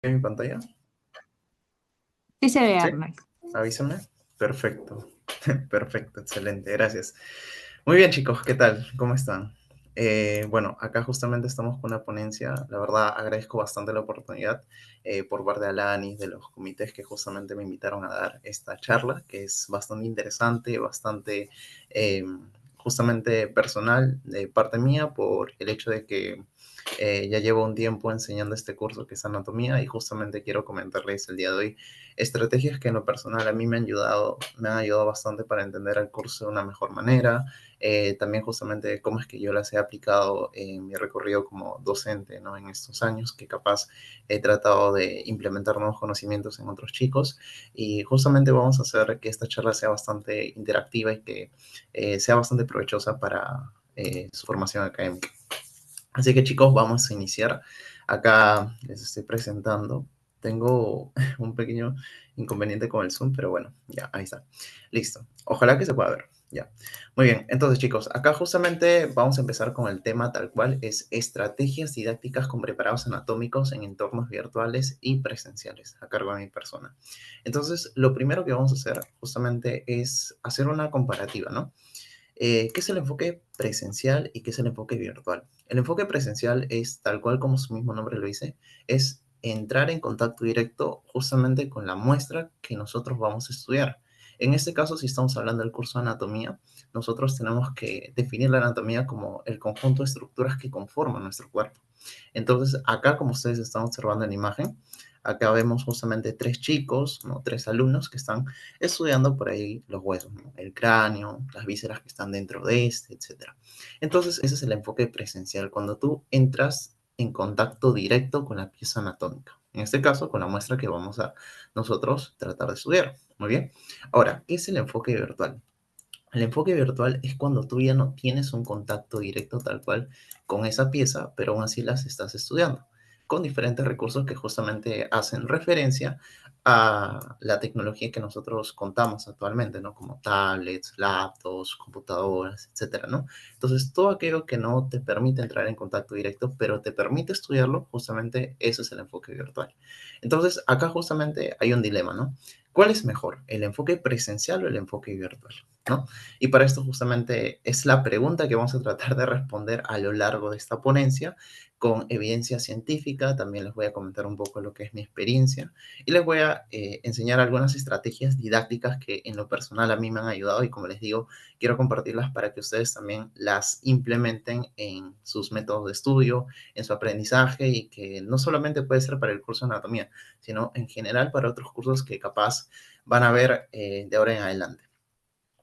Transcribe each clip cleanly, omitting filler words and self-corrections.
¿En mi pantalla? Sí se ve, ¿Sí? Arnold. Avísame. Perfecto. Perfecto, excelente, gracias. Muy bien, chicos, ¿qué tal? ¿Cómo están? Bueno, acá justamente estamos con una ponencia. La verdad, agradezco bastante la oportunidad por parte de Alani, de los comités que justamente me invitaron a dar esta charla, que es bastante interesante, bastante justamente personal de parte mía por el hecho de que ya llevo un tiempo enseñando este curso que es anatomía y justamente quiero comentarles el día de hoy estrategias que en lo personal a mí me han ayudado bastante para entender el curso de una mejor manera. También justamente cómo es que yo las he aplicado en mi recorrido como docente, ¿no? En estos años que capaz he tratado de implementar nuevos conocimientos en otros chicos y justamente vamos a hacer que esta charla sea bastante interactiva y que sea bastante provechosa para su formación académica. Así que chicos, vamos a iniciar. Acá les estoy presentando. Tengo un pequeño inconveniente con el Zoom, pero bueno, ya, ahí está. Listo. Ojalá que se pueda ver. Ya. Muy bien. Entonces, chicos, acá justamente vamos a empezar con el tema tal cual es estrategias didácticas con preparados anatómicos en entornos virtuales y presenciales a cargo de mi persona. Entonces, lo primero que vamos a hacer justamente es hacer una comparativa, ¿no? ¿Qué es el enfoque presencial y qué es el enfoque virtual? El enfoque presencial es tal cual como su mismo nombre lo dice, es entrar en contacto directo justamente con la muestra que nosotros vamos a estudiar. En este caso, si estamos hablando del curso de anatomía, nosotros tenemos que definir la anatomía como el conjunto de estructuras que conforman nuestro cuerpo. Entonces, acá, como ustedes están observando en la imagen, acá vemos justamente tres chicos, ¿no? Tres alumnos que están estudiando por ahí los huesos, ¿no? El cráneo, las vísceras que están dentro de este, etcétera. Entonces, ese es el enfoque presencial, cuando tú entras en contacto directo con la pieza anatómica. En este caso, con la muestra que vamos a nosotros tratar de estudiar. Muy bien. Ahora, ¿qué es el enfoque virtual? El enfoque virtual es cuando tú ya no tienes un contacto directo tal cual con esa pieza, pero aún así las estás estudiando, con diferentes recursos que justamente hacen referencia a la tecnología que nosotros contamos actualmente, ¿no? Como tablets, laptops, computadoras, etcétera, ¿no? Entonces, todo aquello que no te permite entrar en contacto directo, pero te permite estudiarlo, justamente ese es el enfoque virtual. Entonces, acá justamente hay un dilema, ¿no? ¿Cuál es mejor, el enfoque presencial o el enfoque virtual? ¿No? Y para esto justamente es la pregunta que vamos a tratar de responder a lo largo de esta ponencia con evidencia científica. También les voy a comentar un poco lo que es mi experiencia y les voy a enseñar algunas estrategias didácticas que en lo personal a mí me han ayudado y como les digo, quiero compartirlas para que ustedes también las implementen en sus métodos de estudio, en su aprendizaje y que no solamente puede ser para el curso de anatomía, sino en general para otros cursos que capaz van a ver de ahora en adelante.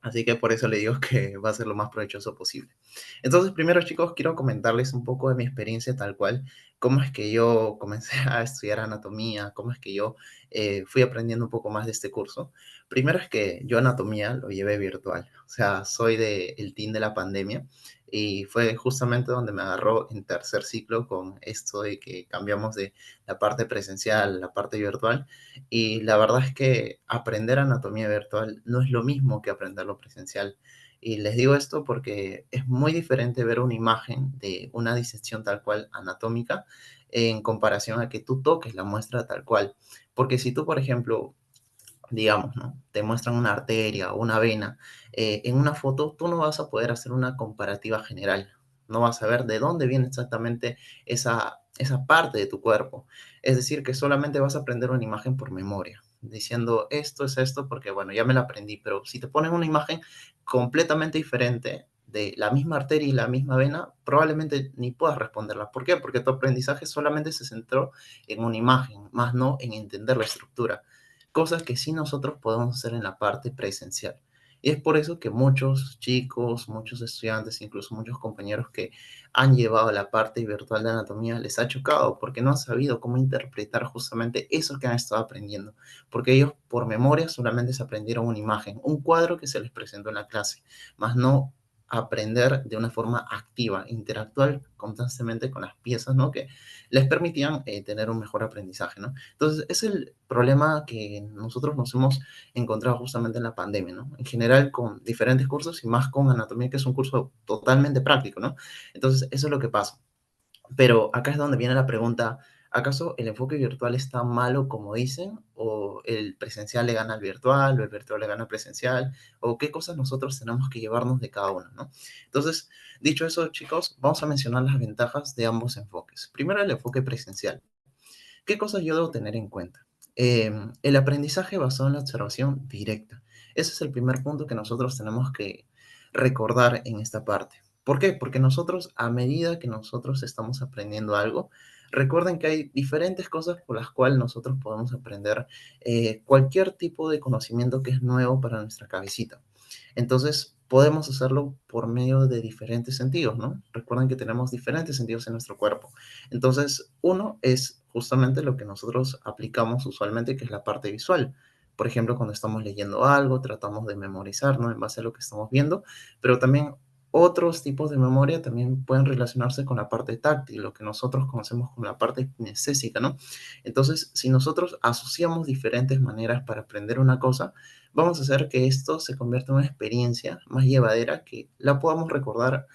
Así que por eso le digo que va a ser lo más provechoso posible. Entonces, primero, chicos, quiero comentarles un poco de mi experiencia tal cual, cómo es que yo comencé a estudiar anatomía, cómo es que yo fui aprendiendo un poco más de este curso. Primero es que yo anatomía lo llevé virtual, o sea, soy del team de la pandemia y fue justamente donde me agarró en tercer ciclo con esto de que cambiamos de la parte presencial a la parte virtual y la verdad es que aprender anatomía virtual no es lo mismo que aprenderlo presencial. Y les digo esto porque es muy diferente ver una imagen de una disección tal cual anatómica en comparación a que tú toques la muestra tal cual. Porque si tú, por ejemplo, digamos, ¿no? Te muestran una arteria o una vena, en una foto tú no vas a poder hacer una comparativa general. No vas a ver de dónde viene exactamente esa parte de tu cuerpo. Es decir, que solamente vas a aprender una imagen por memoria, diciendo esto es esto porque, bueno, ya me la aprendí, pero si te ponen una imagen completamente diferente de la misma arteria y la misma vena, probablemente ni puedas responderla. ¿Por qué? Porque tu aprendizaje solamente se centró en una imagen, más no en entender la estructura, cosas que sí nosotros podemos hacer en la parte presencial. Y es por eso que muchos chicos, muchos estudiantes, incluso muchos compañeros que han llevado la parte virtual de anatomía les ha chocado porque no han sabido cómo interpretar justamente eso que han estado aprendiendo. Porque ellos por memoria solamente se aprendieron una imagen, un cuadro que se les presentó en la clase, más no aprender de una forma activa, interactuar constantemente con las piezas, ¿no? Que les permitían tener un mejor aprendizaje, ¿no? Entonces, es el problema que nosotros nos hemos encontrado justamente en la pandemia, ¿no? En general con diferentes cursos y más con anatomía, que es un curso totalmente práctico, ¿no? Entonces, eso es lo que pasa. Pero acá es donde viene la pregunta, ¿Acaso el enfoque virtual está malo, como dicen? ¿O el presencial le gana al virtual? ¿O el virtual le gana al presencial? ¿O qué cosas nosotros tenemos que llevarnos de cada uno, ¿no? Entonces, dicho eso, chicos, vamos a mencionar las ventajas de ambos enfoques. Primero, el enfoque presencial. ¿Qué cosas yo debo tener en cuenta? El aprendizaje basado en la observación directa. Ese es el primer punto que nosotros tenemos que recordar en esta parte. ¿Por qué? Porque nosotros, a medida que nosotros estamos aprendiendo algo, recuerden que hay diferentes cosas por las cuales nosotros podemos aprender cualquier tipo de conocimiento que es nuevo para nuestra cabecita. Entonces, podemos hacerlo por medio de diferentes sentidos, ¿no? Recuerden que tenemos diferentes sentidos en nuestro cuerpo. Entonces, uno es justamente lo que nosotros aplicamos usualmente, que es la parte visual. Por ejemplo, cuando estamos leyendo algo, tratamos de memorizar, ¿no? En base a lo que estamos viendo, pero también otros tipos de memoria también pueden relacionarse con la parte táctil, lo que nosotros conocemos como la parte kinestésica, ¿no? Entonces, si nosotros asociamos diferentes maneras para aprender una cosa, vamos a hacer que esto se convierta en una experiencia más llevadera que la podamos recordar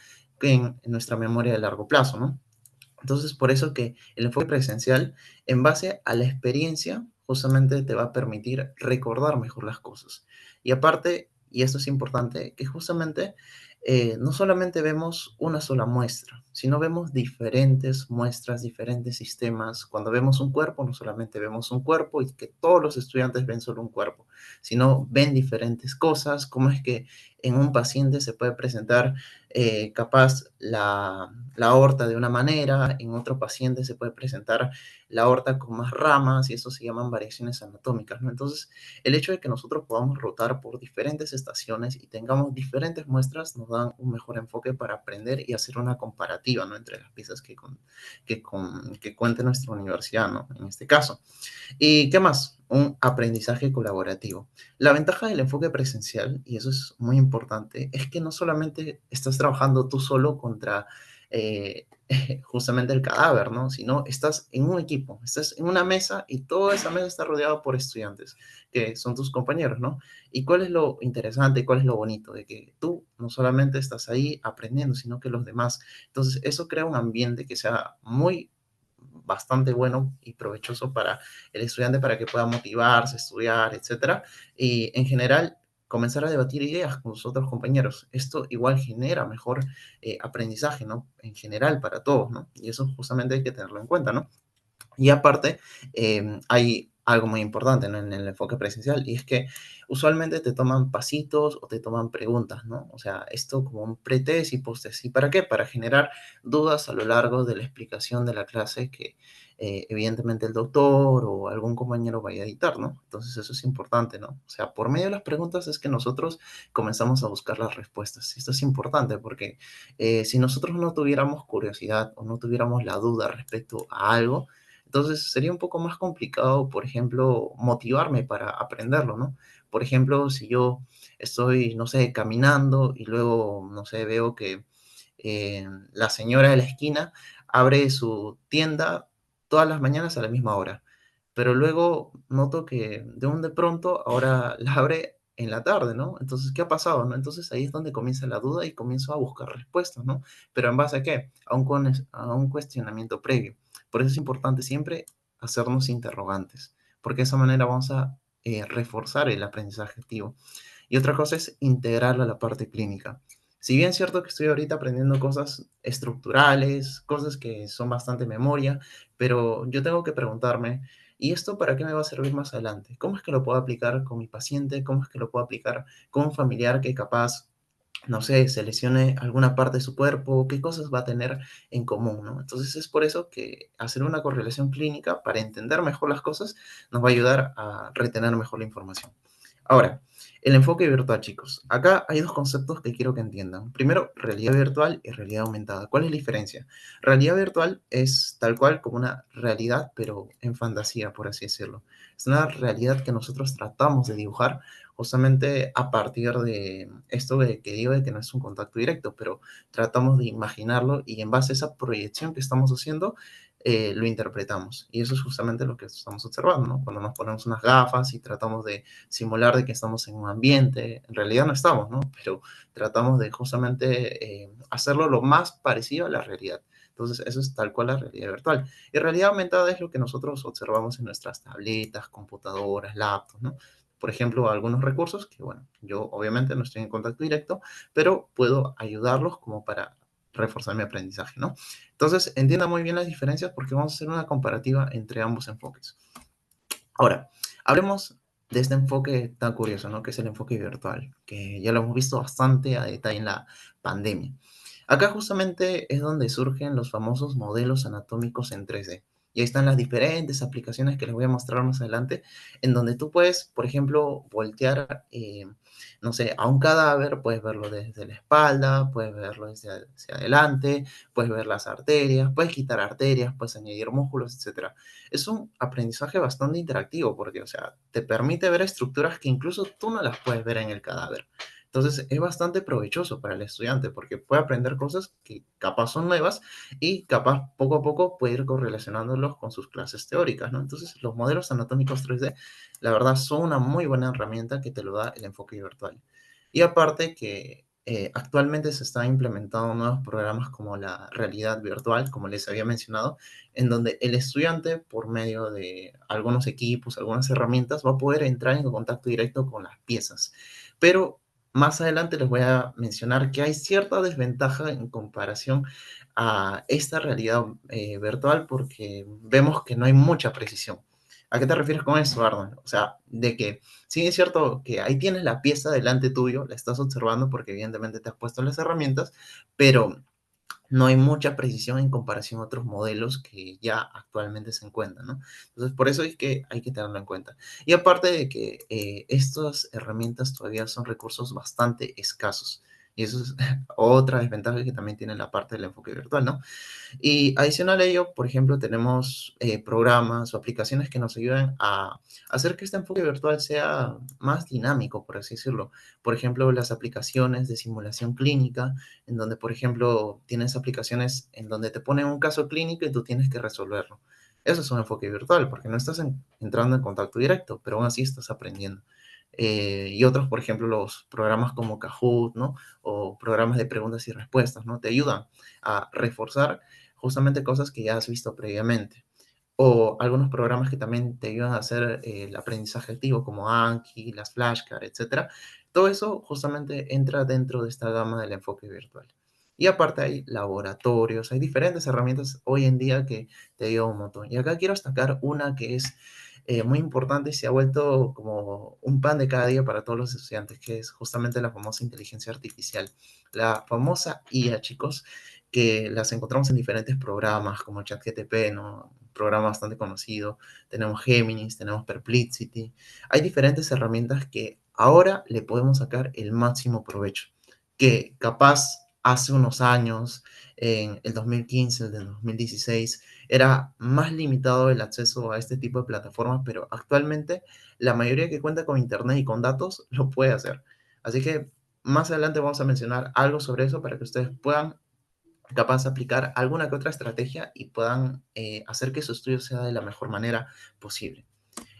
en nuestra memoria de largo plazo, ¿no? Entonces, por eso que el enfoque presencial, en base a la experiencia, justamente te va a permitir recordar mejor las cosas. Y aparte, y esto es importante, que justamente no solamente vemos una sola muestra, sino vemos diferentes muestras, diferentes sistemas. Cuando vemos un cuerpo, no solamente vemos un cuerpo y que todos los estudiantes ven solo un cuerpo, sino ven diferentes cosas, cómo es que en un paciente se puede presentar capaz la aorta de una manera, en otro paciente se puede presentar la aorta con más ramas y eso se llaman variaciones anatómicas, ¿no? Entonces, el hecho de que nosotros podamos rotar por diferentes estaciones y tengamos diferentes muestras nos dan un mejor enfoque para aprender y hacer una comparativa, ¿no? Entre las piezas que cuente nuestra universidad, ¿no? En este caso. ¿Y qué más? Un aprendizaje colaborativo. La ventaja del enfoque presencial, y eso es muy importante, es que no solamente estás trabajando tú solo contra eh, justamente el cadáver, ¿no? Sino estás en un equipo, estás en una mesa y toda esa mesa está rodeada por estudiantes, que son tus compañeros, ¿no? ¿Y cuál es lo interesante, cuál es lo bonito? De que tú no solamente estás ahí aprendiendo, sino que los demás. Entonces, eso crea un ambiente que sea muy bastante bueno y provechoso para el estudiante para que pueda motivarse, estudiar, etcétera. Y en general, comenzar a debatir ideas con sus otros compañeros. Esto igual genera mejor aprendizaje, ¿no? En general para todos, ¿no? Y eso justamente hay que tenerlo en cuenta, ¿no? Y aparte, hay algo muy importante, ¿no? En el enfoque presencial, y es que usualmente te toman pasitos o te toman preguntas, ¿no? O sea, esto como un pretest y posttest. ¿Y para qué? Para generar dudas a lo largo de la explicación de la clase que evidentemente el doctor o algún compañero vaya a editar, ¿no? Entonces eso es importante, ¿no? O sea, por medio de las preguntas es que nosotros comenzamos a buscar las respuestas. Esto es importante porque si nosotros no tuviéramos curiosidad o no tuviéramos la duda respecto a algo, entonces sería un poco más complicado, por ejemplo, motivarme para aprenderlo, ¿no? Por ejemplo, si yo estoy, no sé, caminando y luego, no sé, veo que la señora de la esquina abre su tienda todas las mañanas a la misma hora, pero luego noto que de pronto ahora la abre en la tarde, ¿no? Entonces, ¿qué ha pasado, no? Entonces ahí es donde comienza la duda y comienzo a buscar respuestas, ¿no? Pero ¿en base a qué? A un cuestionamiento previo. Por eso es importante siempre hacernos interrogantes, porque de esa manera vamos a reforzar el aprendizaje activo. Y otra cosa es integrarlo a la parte clínica. Si bien es cierto que estoy ahorita aprendiendo cosas estructurales, cosas que son bastante memoria, pero yo tengo que preguntarme, ¿y esto para qué me va a servir más adelante? ¿Cómo es que lo puedo aplicar con mi paciente? ¿Cómo es que lo puedo aplicar con un familiar que capaz no sé, se lesione alguna parte de su cuerpo, qué cosas va a tener en común, ¿no? Entonces es por eso que hacer una correlación clínica para entender mejor las cosas nos va a ayudar a retener mejor la información. Ahora, el enfoque virtual, chicos. Acá hay dos conceptos que quiero que entiendan. Primero, realidad virtual y realidad aumentada. ¿Cuál es la diferencia? Realidad virtual es tal cual como una realidad, pero en fantasía, por así decirlo. Es una realidad que nosotros tratamos de dibujar justamente a partir de esto que digo de que no es un contacto directo, pero tratamos de imaginarlo y en base a esa proyección que estamos haciendo, lo interpretamos. Y eso es justamente lo que estamos observando, ¿no? Cuando nos ponemos unas gafas y tratamos de simular de que estamos en un ambiente, en realidad no estamos, ¿no? Pero tratamos de justamente hacerlo lo más parecido a la realidad. Entonces, eso es tal cual la realidad virtual. Y realidad aumentada es lo que nosotros observamos en nuestras tabletas, computadoras, laptops, ¿no? Por ejemplo, algunos recursos que, bueno, yo obviamente no estoy en contacto directo, pero puedo ayudarlos como para reforzar mi aprendizaje, ¿no? Entonces, entienda muy bien las diferencias porque vamos a hacer una comparativa entre ambos enfoques. Ahora, hablemos de este enfoque tan curioso, ¿no? Que es el enfoque virtual, que ya lo hemos visto bastante a detalle en la pandemia. Acá justamente es donde surgen los famosos modelos anatómicos en 3D. Y ahí están las diferentes aplicaciones que les voy a mostrar más adelante, en donde tú puedes, por ejemplo, voltear, no sé, a un cadáver, puedes verlo desde la espalda, puedes verlo desde hacia adelante, puedes ver las arterias, puedes quitar arterias, puedes añadir músculos, etcétera. Es un aprendizaje bastante interactivo porque, o sea, te permite ver estructuras que incluso tú no las puedes ver en el cadáver. Entonces, es bastante provechoso para el estudiante porque puede aprender cosas que capaz son nuevas y capaz poco a poco puede ir correlacionándolos con sus clases teóricas, ¿no? Entonces, los modelos anatómicos 3D, la verdad, son una muy buena herramienta que te lo da el enfoque virtual. Y aparte que actualmente se están implementando nuevos programas como la realidad virtual, como les había mencionado, en donde el estudiante, por medio de algunos equipos, algunas herramientas, va a poder entrar en contacto directo con las piezas. Pero más adelante les voy a mencionar que hay cierta desventaja en comparación a esta realidad virtual porque vemos que no hay mucha precisión. ¿A qué te refieres con eso, Arnold? O sea, de que sí es cierto que ahí tienes la pieza delante tuyo, la estás observando porque evidentemente te has puesto las herramientas, pero no hay mucha precisión en comparación a otros modelos que ya actualmente se encuentran, ¿no? Entonces, por eso es que hay que tenerlo en cuenta. Y aparte de que estas herramientas todavía son recursos bastante escasos. Y eso es otra desventaja que también tiene la parte del enfoque virtual, ¿no? Y adicional a ello, por ejemplo, tenemos programas o aplicaciones que nos ayudan a hacer que este enfoque virtual sea más dinámico, por así decirlo. Por ejemplo, las aplicaciones de simulación clínica, en donde, por ejemplo, tienes aplicaciones en donde te ponen un caso clínico y tú tienes que resolverlo. Eso es un enfoque virtual, porque no estás entrando en contacto directo, pero aún así estás aprendiendo. Y otros, por ejemplo, los programas como Kahoot, ¿no? O programas de preguntas y respuestas, ¿no? Te ayudan a reforzar justamente cosas que ya has visto previamente. O algunos programas que también te ayudan a hacer el aprendizaje activo, como Anki, las flashcards, etcétera. Todo eso justamente entra dentro de esta gama del enfoque virtual. Y aparte hay laboratorios, hay diferentes herramientas hoy en día que te ayudan un montón. Y acá quiero destacar una que es muy importante y se ha vuelto como un pan de cada día para todos los estudiantes, que es justamente la famosa inteligencia artificial. La famosa IA, chicos, que las encontramos en diferentes programas como ChatGPT, ¿no? Un programa bastante conocido. Tenemos Géminis, tenemos Perplexity. Hay diferentes herramientas que ahora le podemos sacar el máximo provecho, que capaz hace unos años, en el 2015, el de 2016, era más limitado el acceso a este tipo de plataformas, pero actualmente la mayoría que cuenta con internet y con datos lo puede hacer. Así que más adelante vamos a mencionar algo sobre eso para que ustedes puedan capaz de aplicar alguna que otra estrategia y puedan hacer que su estudio sea de la mejor manera posible.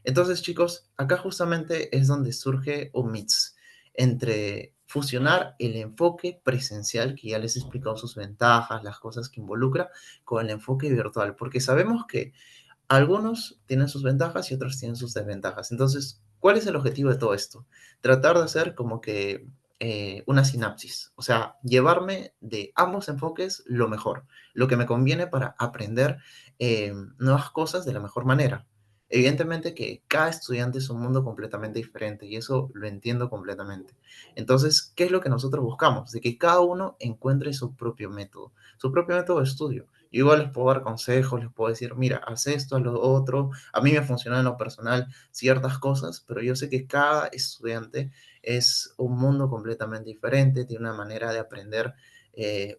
Entonces, chicos, acá justamente es donde surge un mix entre fusionar el enfoque presencial, que ya les he explicado sus ventajas, las cosas que involucra, con el enfoque virtual, porque sabemos que algunos tienen sus ventajas y otros tienen sus desventajas. Entonces, ¿cuál es el objetivo de todo esto? Tratar de hacer como que una sinapsis, o sea, llevarme de ambos enfoques lo mejor, lo que me conviene para aprender nuevas cosas de la mejor manera. Evidentemente que cada estudiante es un mundo completamente diferente y eso lo entiendo completamente. Entonces, ¿qué es lo que nosotros buscamos? De que cada uno encuentre su propio método de estudio. Yo igual les puedo dar consejos, les puedo decir, mira, haz esto, haz lo otro. A mí me funciona en lo personal ciertas cosas, pero yo sé que cada estudiante es un mundo completamente diferente, tiene una manera de aprender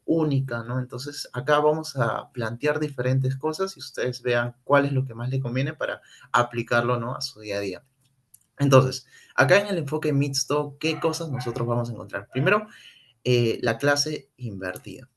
única, ¿no? Entonces, acá vamos a plantear diferentes cosas y ustedes vean cuál es lo que más les conviene para aplicarlo, ¿no? A su día a día. Entonces, acá en el enfoque mixto, ¿qué cosas nosotros vamos a encontrar? Primero, la clase invertida.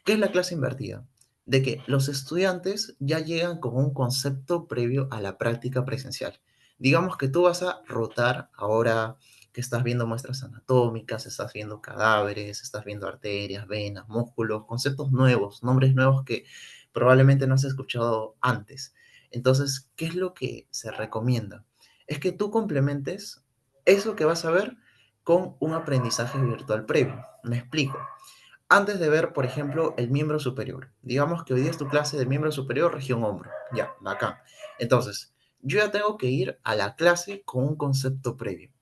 ¿Qué es la clase invertida? De que los estudiantes ya llegan con un concepto previo a la práctica presencial. Digamos que tú vas a rotar ahora que estás viendo muestras anatómicas, estás viendo cadáveres, estás viendo arterias, venas, músculos, conceptos nuevos, nombres nuevos que probablemente no has escuchado antes. Entonces, ¿qué es lo que se recomienda? Es que tú complementes eso que vas a ver con un aprendizaje virtual previo. Me explico. Antes de ver, por ejemplo, el miembro superior, digamos que hoy día es tu clase de miembro superior, región hombro, ya, bacán. Entonces, yo ya tengo que ir a la clase con un concepto previo.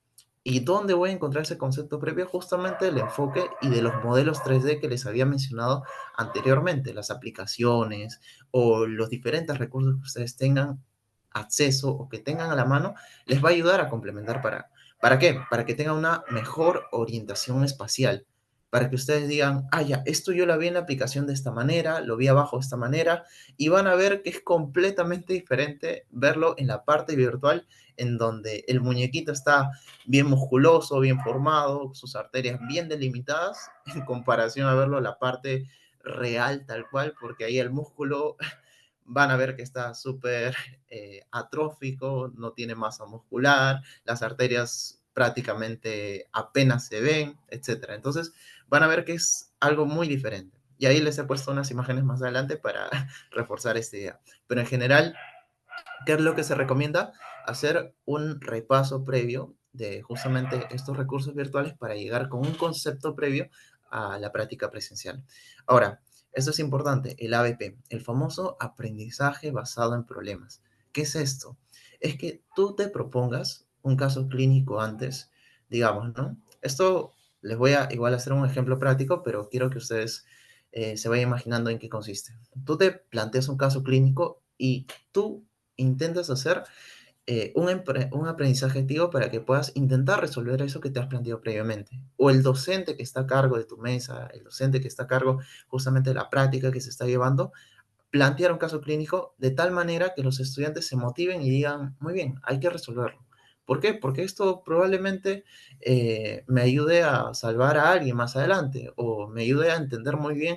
¿Y dónde voy a encontrar ese concepto previo? Justamente del enfoque y de los modelos 3D que les había mencionado anteriormente, las aplicaciones o los diferentes recursos que ustedes tengan acceso o que tengan a la mano, les va a ayudar a complementar ¿para qué? Para que tengan una mejor orientación espacial, para que ustedes digan, ah, ya, esto yo lo vi en la aplicación de esta manera, lo vi abajo de esta manera, y van a ver que es completamente diferente verlo en la parte virtual, en donde el muñequito está bien musculoso, bien formado, sus arterias bien delimitadas, en comparación a verlo en la parte real tal cual, porque ahí el músculo van a ver que está súper atrófico, no tiene masa muscular, las arterias prácticamente apenas se ven, etcétera. Entonces van a ver que es algo muy diferente. Y ahí les he puesto unas imágenes más adelante para reforzar esta idea. Pero en general, ¿qué es lo que se recomienda? Hacer un repaso previo de justamente estos recursos virtuales para llegar con un concepto previo a la práctica presencial. Ahora, esto es importante, el ABP, el famoso aprendizaje basado en problemas. ¿Qué es esto? Es que tú te propongas un caso clínico antes, digamos, ¿no? Esto les voy a igual hacer un ejemplo práctico, pero quiero que ustedes se vayan imaginando en qué consiste. Tú te planteas un caso clínico y tú intentas hacer un aprendizaje activo para que puedas intentar resolver eso que te has planteado previamente. O el docente que está a cargo de tu mesa, el docente que está a cargo justamente de la práctica que se está llevando, plantear un caso clínico de tal manera que los estudiantes se motiven y digan, muy bien, hay que resolverlo. ¿Por qué? Porque esto probablemente me ayude a salvar a alguien más adelante o me ayude a entender muy bien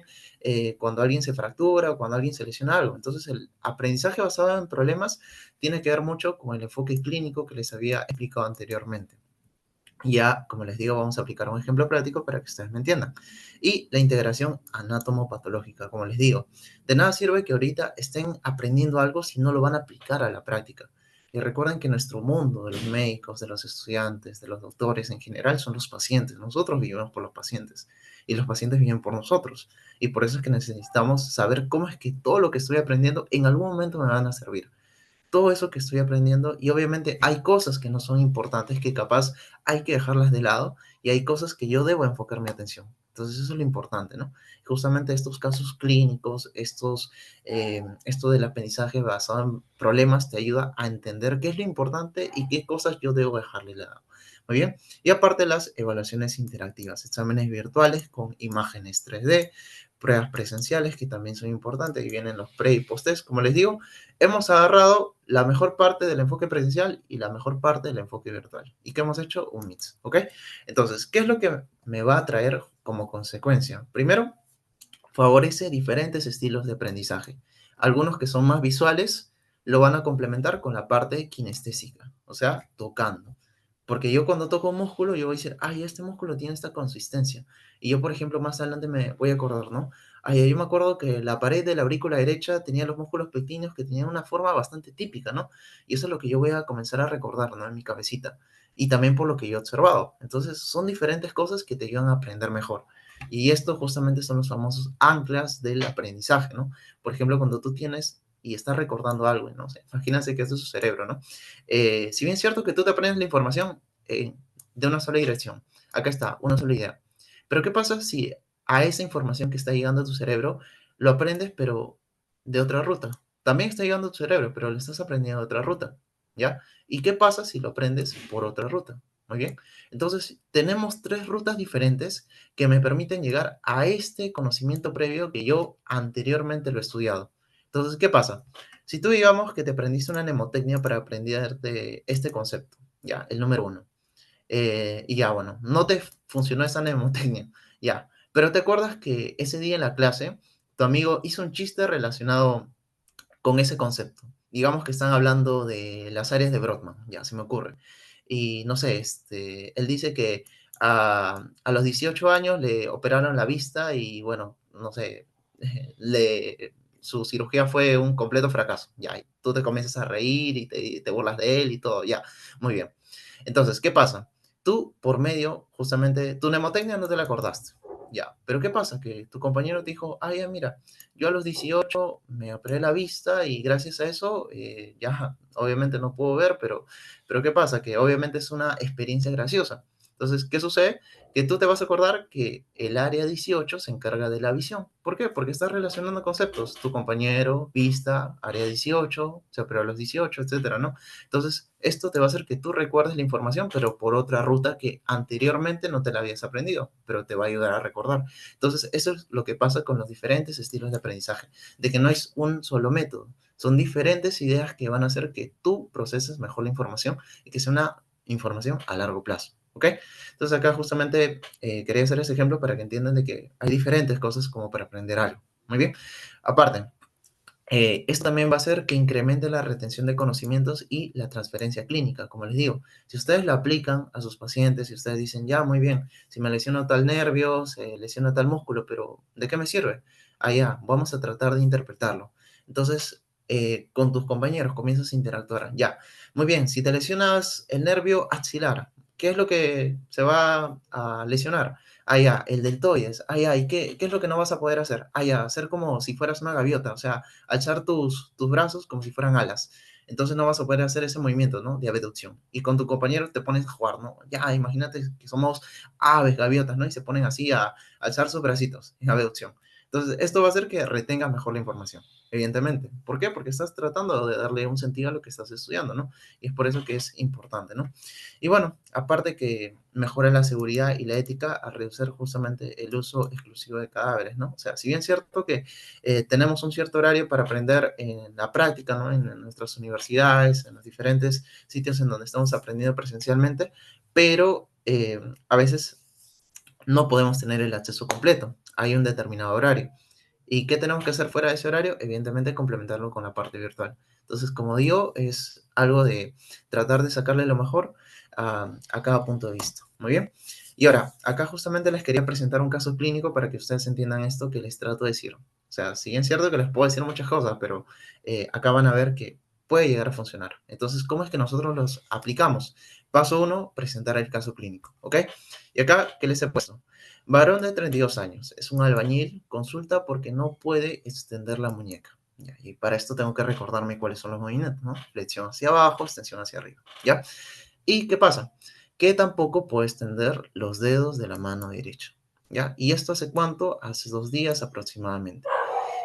cuando alguien se fractura o cuando alguien se lesiona algo. Entonces, el aprendizaje basado en problemas tiene que ver mucho con el enfoque clínico que les había explicado anteriormente. Ya, como les digo, vamos a aplicar un ejemplo práctico para que ustedes me entiendan. Y la integración anátomo-patológica, como les digo, de nada sirve que ahorita estén aprendiendo algo si no lo van a aplicar a la práctica. Y recuerden que nuestro mundo de los médicos, de los estudiantes, de los doctores en general son los pacientes. Nosotros vivimos por los pacientes y los pacientes viven por nosotros. Y por eso es que necesitamos saber cómo es que todo lo que estoy aprendiendo en algún momento me van a servir todo eso que estoy aprendiendo y obviamente hay cosas que no son importantes que capaz hay que dejarlas de lado y hay cosas que yo debo enfocar mi atención. Entonces eso es lo importante, ¿no? Justamente estos casos clínicos, esto del aprendizaje basado en problemas te ayuda a entender qué es lo importante y qué cosas yo debo dejarle de lado. Muy bien. Y aparte las evaluaciones interactivas, exámenes virtuales con imágenes 3D, pruebas presenciales que también son importantes y vienen los pre y post test. Como les digo, hemos agarrado la mejor parte del enfoque presencial y la mejor parte del enfoque virtual. ¿Y qué hemos hecho? Un mix, ¿ok? Entonces, ¿qué es lo que me va a traer como consecuencia? Primero, favorece diferentes estilos de aprendizaje. Algunos que son más visuales lo van a complementar con la parte kinestésica, o sea, tocando. Porque yo cuando toco un músculo, yo voy a decir, ay, este músculo tiene esta consistencia. Y yo, por ejemplo, más adelante me voy a acordar, ¿no? Ay, yo me acuerdo que la pared de la aurícula derecha tenía los músculos pequeños que tenían una forma bastante típica, ¿no? Y eso es lo que yo voy a comenzar a recordar, ¿no? En mi cabecita. Y también por lo que yo he observado. Entonces, son diferentes cosas que te ayudan a aprender mejor. Y esto justamente son los famosos anclas del aprendizaje, ¿no? Por ejemplo, cuando tú tienes y estás recordando algo, no sé, imagínense que es de su cerebro, ¿no? Si bien es cierto que tú te aprendes la información de una sola dirección, acá está, una sola idea. Pero ¿qué pasa si a esa información que está llegando a tu cerebro lo aprendes, pero de otra ruta? También está llegando a tu cerebro, pero lo estás aprendiendo de otra ruta, ¿ya? ¿Y qué pasa si lo aprendes por otra ruta? Muy bien. Entonces, tenemos tres rutas diferentes que me permiten llegar a este conocimiento previo que yo anteriormente lo he estudiado. Entonces, ¿qué pasa? Si tú digamos que te aprendiste una mnemotecnia para aprender de este concepto, ya, el número uno, y ya, bueno, no te funcionó esa mnemotecnia, ya, pero te acuerdas que ese día en la clase tu amigo hizo un chiste relacionado con ese concepto. Digamos que están hablando de las áreas de Brodmann, ya se me ocurre. y no sé, él dice que a los 18 años le operaron la vista y bueno, no sé, su cirugía fue un completo fracaso. Ya, y tú te comienzas a reír y te burlas de él y todo, ya, muy bien. Entonces, ¿qué pasa? Tú, por medio, justamente, tu mnemotecnia no te la acordaste. Ya, pero ¿qué pasa? Que tu compañero te dijo, ah, ya, mira, yo a los 18 me operé la vista y gracias a eso, ya, obviamente no puedo ver, pero ¿qué pasa? Que obviamente es una experiencia graciosa. Entonces, ¿qué sucede? Que tú te vas a acordar que el área 18 se encarga de la visión. ¿Por qué? Porque estás relacionando conceptos. Tu compañero, vista, área 18, se operó a los 18, etcétera, ¿no? Entonces, esto te va a hacer que tú recuerdes la información, pero por otra ruta que anteriormente no te la habías aprendido, pero te va a ayudar a recordar. Entonces, eso es lo que pasa con los diferentes estilos de aprendizaje, de que no es un solo método, son diferentes ideas que van a hacer que tú proceses mejor la información y que sea una información a largo plazo. ¿Ok? Entonces acá justamente quería hacer ese ejemplo para que entiendan de que hay diferentes cosas como para aprender algo. Muy bien. Aparte, esto también va a hacer que incremente la retención de conocimientos y la transferencia clínica, como les digo. Si ustedes lo aplican a sus pacientes, si ustedes dicen, ya, muy bien, si me lesiono tal nervio, se lesiona tal músculo, pero ¿de qué me sirve? Ah, ya, vamos a tratar de interpretarlo. Entonces, con tus compañeros comienzas a interactuar. Ya, muy bien, si te lesionas el nervio axilar, ¿qué es lo que se va a lesionar? Ah, ya, el deltoides. Ah, ya, ¿y qué es lo que no vas a poder hacer? Ah, ya, hacer como si fueras una gaviota, o sea, alzar tus brazos como si fueran alas. Entonces no vas a poder hacer ese movimiento, ¿no? De abducción. Y con tu compañero te pones a jugar, ¿no? Ya, imagínate que somos aves, gaviotas, ¿no? Y se ponen así a alzar sus bracitos en abducción. Entonces, esto va a hacer que retengas mejor la información, evidentemente. ¿Por qué? Porque estás tratando de darle un sentido a lo que estás estudiando, ¿no? Y es por eso que es importante, ¿no? Y bueno, aparte que mejora la seguridad y la ética al reducir justamente el uso exclusivo de cadáveres, ¿no? O sea, si bien es cierto que tenemos un cierto horario para aprender en la práctica, ¿no? En nuestras universidades, en los diferentes sitios en donde estamos aprendiendo presencialmente, pero a veces no podemos tener el acceso completo. Hay un determinado horario. ¿Y qué tenemos que hacer fuera de ese horario? Evidentemente complementarlo con la parte virtual. Entonces, como digo, es algo de tratar de sacarle lo mejor a cada punto de vista. Muy bien. Y ahora, acá justamente les quería presentar un caso clínico para que ustedes entiendan esto que les trato de decir. O sea, si bien es cierto que les puedo decir muchas cosas, pero acá van a ver que puede llegar a funcionar. Entonces, ¿cómo es que nosotros los aplicamos? Paso uno, presentar el caso clínico. ¿Ok? Y acá, ¿qué les he puesto? Varón de 32 años, es un albañil, consulta porque no puede extender la muñeca. ¿Ya? Y para esto tengo que recordarme cuáles son los movimientos, ¿no? Flexión hacia abajo, extensión hacia arriba, ¿ya? ¿Y qué pasa? Que tampoco puede extender los dedos de la mano derecha, ¿ya? ¿Y esto hace cuánto? Hace 2 días aproximadamente.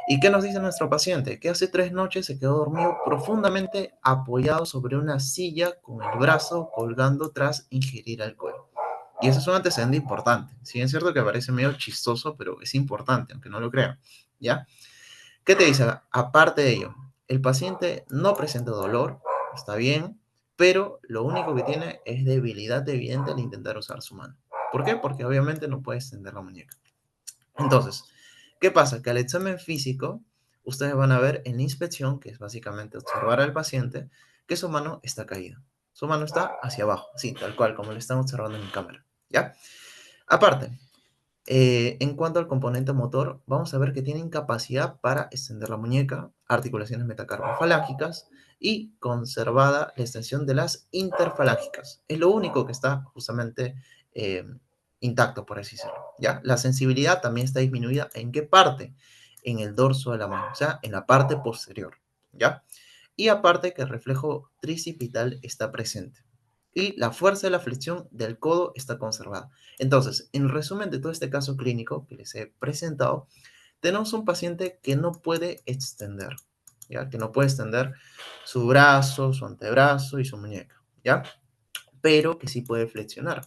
¿Y qué nos dice nuestro paciente? Que hace 3 noches se quedó dormido profundamente apoyado sobre una silla con el brazo colgando tras ingerir alcohol. Y eso es un antecedente importante. Si bien es cierto que parece medio chistoso, pero es importante, aunque no lo crean. ¿Ya? ¿Qué te dice? Aparte de ello, el paciente no presenta dolor, está bien, pero lo único que tiene es debilidad evidente al intentar usar su mano. ¿Por qué? Porque obviamente no puede extender la muñeca. Entonces, ¿qué pasa? Que al examen físico, ustedes van a ver en la inspección, que es básicamente observar al paciente, que su mano está caída. Su mano está hacia abajo, así, tal cual, como lo están observando en mi cámara. ¿Ya? Aparte, en cuanto al componente motor, vamos a ver que tienen capacidad para extender la muñeca, articulaciones metacarpofalángicas y conservada la extensión de las interfalángicas. Es lo único que está justamente eh, intacto, por así decirlo. ¿Ya? La sensibilidad también está disminuida. ¿En qué parte? En el dorso de la mano, o sea, en la parte posterior. ¿Ya? Y aparte que el reflejo tricipital está presente. Y la fuerza de la flexión del codo está conservada. Entonces, en resumen de todo este caso clínico que les he presentado, tenemos un paciente que no puede extender, ¿ya? Que no puede extender su brazo, su antebrazo y su muñeca, ¿ya? Pero que sí puede flexionar,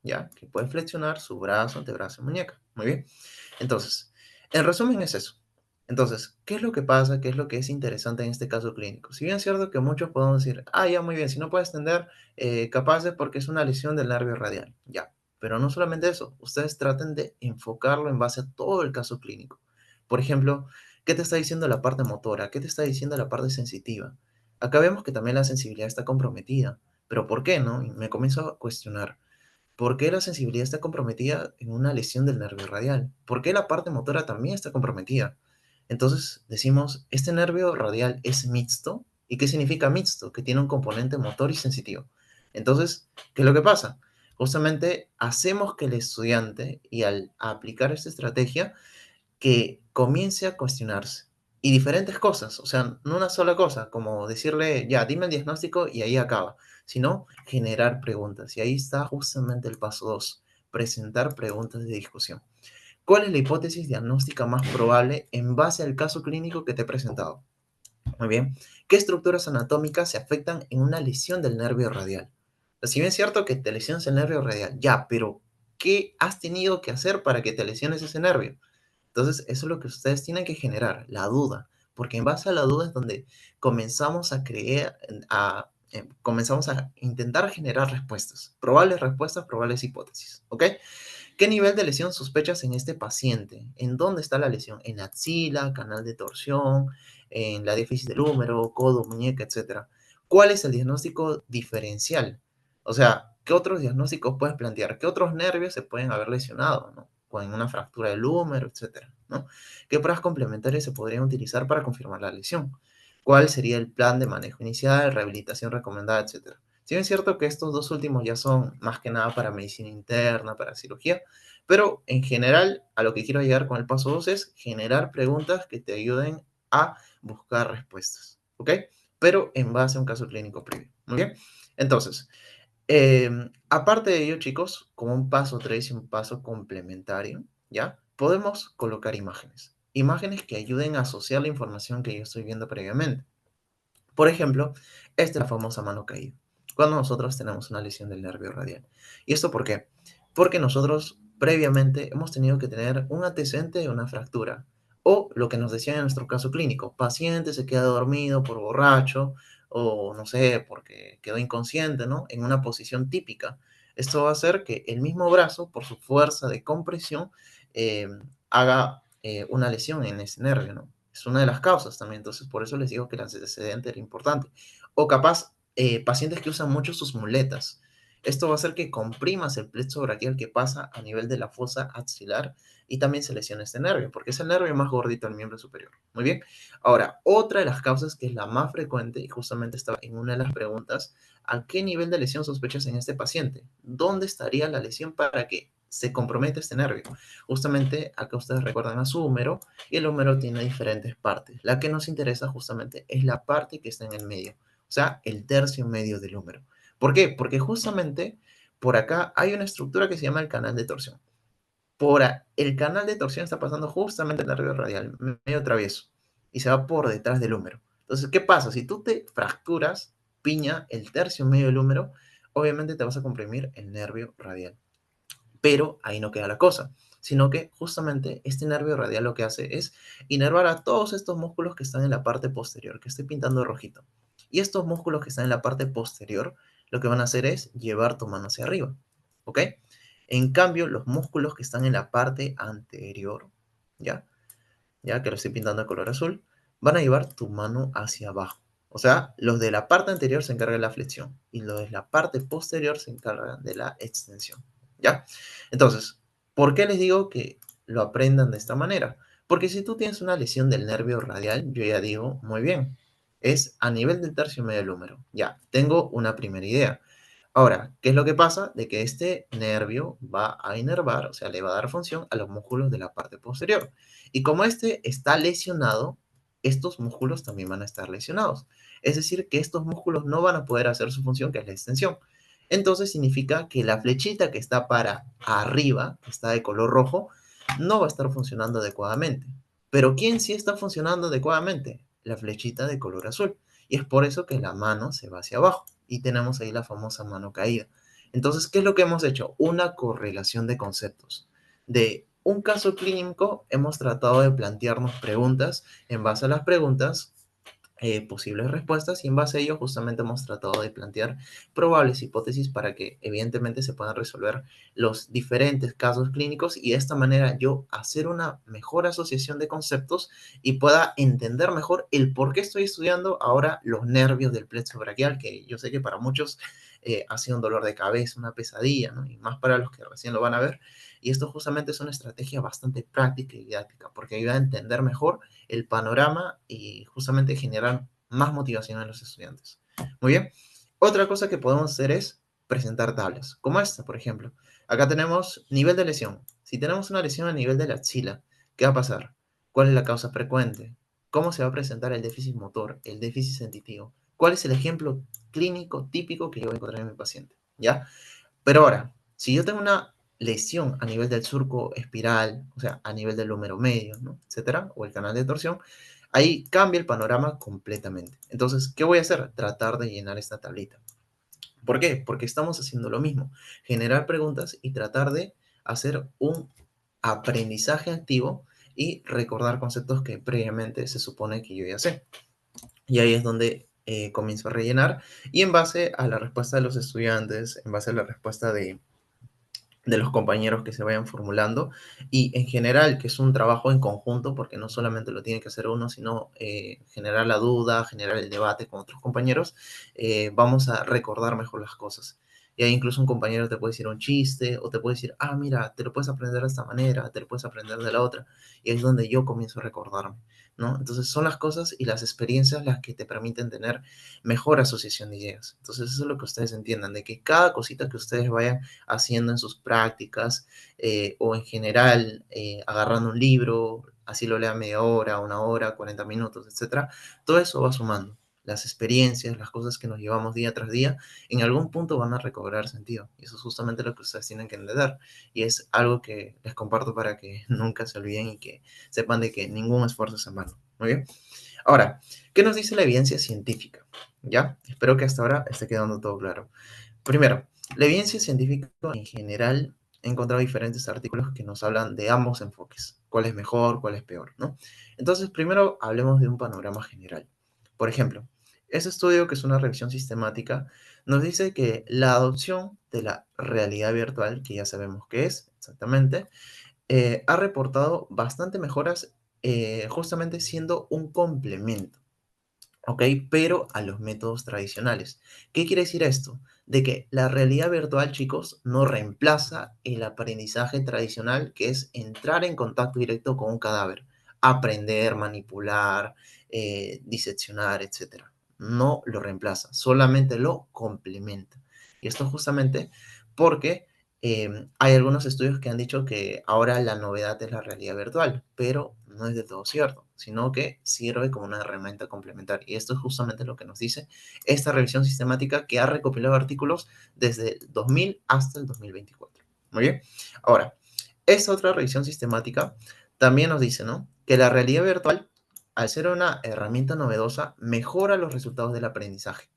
¿ya? Que puede flexionar su brazo, antebrazo y muñeca. Muy bien. Entonces, en resumen es eso. Entonces, ¿qué es lo que pasa? ¿Qué es lo que es interesante en este caso clínico? Si bien es cierto que muchos podemos decir, ah, ya, muy bien, si no puede extender, capaz es porque es una lesión del nervio radial. Ya, pero no solamente eso, ustedes traten de enfocarlo en base a todo el caso clínico. Por ejemplo, ¿qué te está diciendo la parte motora? ¿Qué te está diciendo la parte sensitiva? Acá vemos que también la sensibilidad está comprometida. ¿pero por qué, no? Y me comienzo a cuestionar. ¿Por qué la sensibilidad está comprometida en una lesión del nervio radial? ¿Por qué la parte motora también está comprometida? Entonces decimos, este nervio radial es mixto. ¿Y qué significa mixto? Que tiene un componente motor y sensitivo. Entonces, ¿qué es lo que pasa? Justamente hacemos que el estudiante, y al aplicar esta estrategia, que comience a cuestionarse. Y diferentes cosas, o sea, no una sola cosa, como decirle, ya, dime el diagnóstico y ahí acaba, sino generar preguntas. Y ahí está justamente el paso 2, presentar preguntas de discusión. ¿Cuál es la hipótesis diagnóstica más probable en base al caso clínico que te he presentado? Muy bien. ¿Qué estructuras anatómicas se afectan en una lesión del nervio radial? Si bien es cierto que te lesiones el nervio radial, ya, pero ¿qué has tenido que hacer para que te lesiones ese nervio? Entonces, eso es lo que ustedes tienen que generar, la duda, porque en base a la duda es donde comenzamos a creer, comenzamos a intentar generar respuestas, probables hipótesis, ¿ok? ¿Qué nivel de lesión sospechas en este paciente? ¿En dónde está la lesión? ¿En la axila, canal de torsión, en la diáfisis del húmero, codo, muñeca, etcétera? ¿Cuál es el diagnóstico diferencial? O sea, ¿qué otros diagnósticos puedes plantear? ¿Qué otros nervios se pueden haber lesionado, ¿no? Con una fractura del húmero, etcétera, ¿no? ¿Qué pruebas complementarias se podrían utilizar para confirmar la lesión? ¿Cuál sería el plan de manejo inicial, rehabilitación recomendada, etcétera? Si bien es cierto que estos dos últimos ya son más que nada para medicina interna, para cirugía, pero en general a lo que quiero llegar con el paso 2 es generar preguntas que te ayuden a buscar respuestas, ¿ok? Pero en base a un caso clínico previo, ¿muy bien? Entonces, aparte de ello, chicos, como un paso 3 y un paso complementario, ¿ya? Podemos colocar imágenes. Imágenes que ayuden a asociar la información que yo estoy viendo previamente. Por ejemplo, esta es la famosa mano caída, cuando nosotros tenemos una lesión del nervio radial. ¿Y esto por qué? Porque nosotros previamente hemos tenido que tener un antecedente de una fractura, o lo que nos decían en nuestro caso clínico, paciente se queda dormido por borracho, o no sé, porque quedó inconsciente, ¿no? En una posición típica. Esto va a hacer que el mismo brazo, por su fuerza de compresión, eh, haga una lesión en ese nervio, ¿no? Es una de las causas también, entonces por eso les digo que el antecedente era importante. O capaz, pacientes que usan mucho sus muletas. Esto va a hacer que comprimas el plexo braquial que pasa a nivel de la fosa axilar y también se lesiona este nervio, porque es el nervio más gordito del miembro superior. Muy bien. Ahora, otra de las causas que es la más frecuente, y justamente estaba en una de las preguntas, ¿a qué nivel de lesión sospechas en este paciente? ¿Dónde estaría la lesión para que se comprometa este nervio? Justamente acá ustedes recuerdan a su húmero, y el húmero tiene diferentes partes. La que nos interesa justamente es la parte que está en el medio, o sea, el tercio medio del húmero. ¿Por qué? Porque justamente por acá hay una estructura que se llama el canal de torsión. El canal de torsión está pasando justamente el nervio radial, medio travieso, y se va por detrás del húmero. Entonces, ¿qué pasa? Si tú te fracturas, piña el tercio medio del húmero, obviamente te vas a comprimir el nervio radial. Pero ahí no queda la cosa, sino que justamente este nervio radial lo que hace es inervar a todos estos músculos que están en la parte posterior, que estoy pintando de rojito. Y estos músculos que están en la parte posterior, lo que van a hacer es llevar tu mano hacia arriba, ¿ok? En cambio, los músculos que están en la parte anterior, ¿ya? Ya que lo estoy pintando de color azul, van a llevar tu mano hacia abajo. O sea, los de la parte anterior se encargan de la flexión y los de la parte posterior se encargan de la extensión. ¿Ya? Entonces, ¿por qué les digo que lo aprendan de esta manera? Porque si tú tienes una lesión del nervio radial, yo ya digo, muy bien, es a nivel del tercio medio del húmero. Ya, tengo una primera idea. Ahora, ¿qué es lo que pasa? De que este nervio va a inervar, o sea, le va a dar función a los músculos de la parte posterior. Y como este está lesionado, estos músculos también van a estar lesionados. Es decir, que estos músculos no van a poder hacer su función, que es la extensión. Entonces significa que la flechita que está para arriba, que está de color rojo, no va a estar funcionando adecuadamente. Pero ¿quién sí está funcionando adecuadamente? La flechita de color azul. Y es por eso que la mano se va hacia abajo. Y tenemos ahí la famosa mano caída. Entonces, ¿qué es lo que hemos hecho? Una correlación de conceptos. De un caso clínico hemos tratado de plantearnos preguntas. En base a las preguntas, posibles respuestas y en base a ello justamente hemos tratado de plantear probables hipótesis para que evidentemente se puedan resolver los diferentes casos clínicos y de esta manera yo hacer una mejor asociación de conceptos y pueda entender mejor el por qué estoy estudiando ahora los nervios del plexo braquial, que yo sé que para muchos ha sido un dolor de cabeza, una pesadilla, ¿no? Y más para los que recién lo van a ver. Y esto justamente es una estrategia bastante práctica y didáctica, porque ayuda a entender mejor el panorama y justamente generar más motivación en los estudiantes. Muy bien. Otra cosa que podemos hacer es presentar tablas, como esta, por ejemplo. Acá tenemos nivel de lesión. Si tenemos una lesión a nivel de la axila, ¿qué va a pasar? ¿Cuál es la causa frecuente? ¿Cómo se va a presentar el déficit motor, el déficit sensitivo? ¿Cuál es el ejemplo clínico típico que yo voy a encontrar en mi paciente? ¿Ya? Pero ahora, si yo tengo una lesión a nivel del surco espiral, o sea, a nivel del húmero medio, ¿no? Etcétera, o el canal de torsión, ahí cambia el panorama completamente. Entonces, ¿qué voy a hacer? Tratar de llenar esta tablita. ¿Por qué? Porque estamos haciendo lo mismo, generar preguntas y tratar de hacer un aprendizaje activo y recordar conceptos que previamente se supone que yo ya sé. Y ahí es donde comienzo a rellenar y en base a la respuesta de los estudiantes, en base a la respuesta de los compañeros que se vayan formulando y en general que es un trabajo en conjunto porque no solamente lo tiene que hacer uno, sino generar la duda, generar el debate con otros compañeros, vamos a recordar mejor las cosas. Y ahí incluso un compañero te puede decir un chiste o te puede decir, ah, mira, te lo puedes aprender de esta manera, te lo puedes aprender de la otra. Y ahí es donde yo comienzo a recordarme, ¿no? Entonces son las cosas y las experiencias las que te permiten tener mejor asociación de ideas. Entonces eso es lo que ustedes entiendan, de que cada cosita que ustedes vayan haciendo en sus prácticas o en general agarrando un libro, así lo lea media hora, una hora, 40 minutos, etcétera, todo eso va sumando. Las experiencias, las cosas que nos llevamos día tras día, en algún punto van a recobrar sentido. Y eso es justamente lo que ustedes tienen que entender. Y es algo que les comparto para que nunca se olviden y que sepan de que ningún esfuerzo es en vano. Muy bien. Ahora, ¿qué nos dice la evidencia científica? ¿Ya? Espero que hasta ahora esté quedando todo claro. Primero, la evidencia científica en general he encontrado diferentes artículos que nos hablan de ambos enfoques, cuál es mejor, cuál es peor, ¿no? Entonces, primero hablemos de un panorama general. Por ejemplo, ese estudio, que es una revisión sistemática, nos dice que la adopción de la realidad virtual, que ya sabemos qué es exactamente, ha reportado bastante mejoras justamente siendo un complemento. ¿Ok? Pero a los métodos tradicionales. ¿Qué quiere decir esto? De que la realidad virtual, chicos, no reemplaza el aprendizaje tradicional, que es entrar en contacto directo con un cadáver, aprender, manipular, diseccionar, etcétera. No lo reemplaza, solamente lo complementa. Y esto justamente porque hay algunos estudios que han dicho que ahora la novedad es la realidad virtual, pero no es de todo cierto, sino que sirve como una herramienta complementaria. Y esto es justamente lo que nos dice esta revisión sistemática que ha recopilado artículos desde el 2000 hasta el 2024. Muy bien. Ahora, esta otra revisión sistemática también nos dice, ¿no? Que la realidad virtual, al ser una herramienta novedosa, mejora los resultados del aprendizaje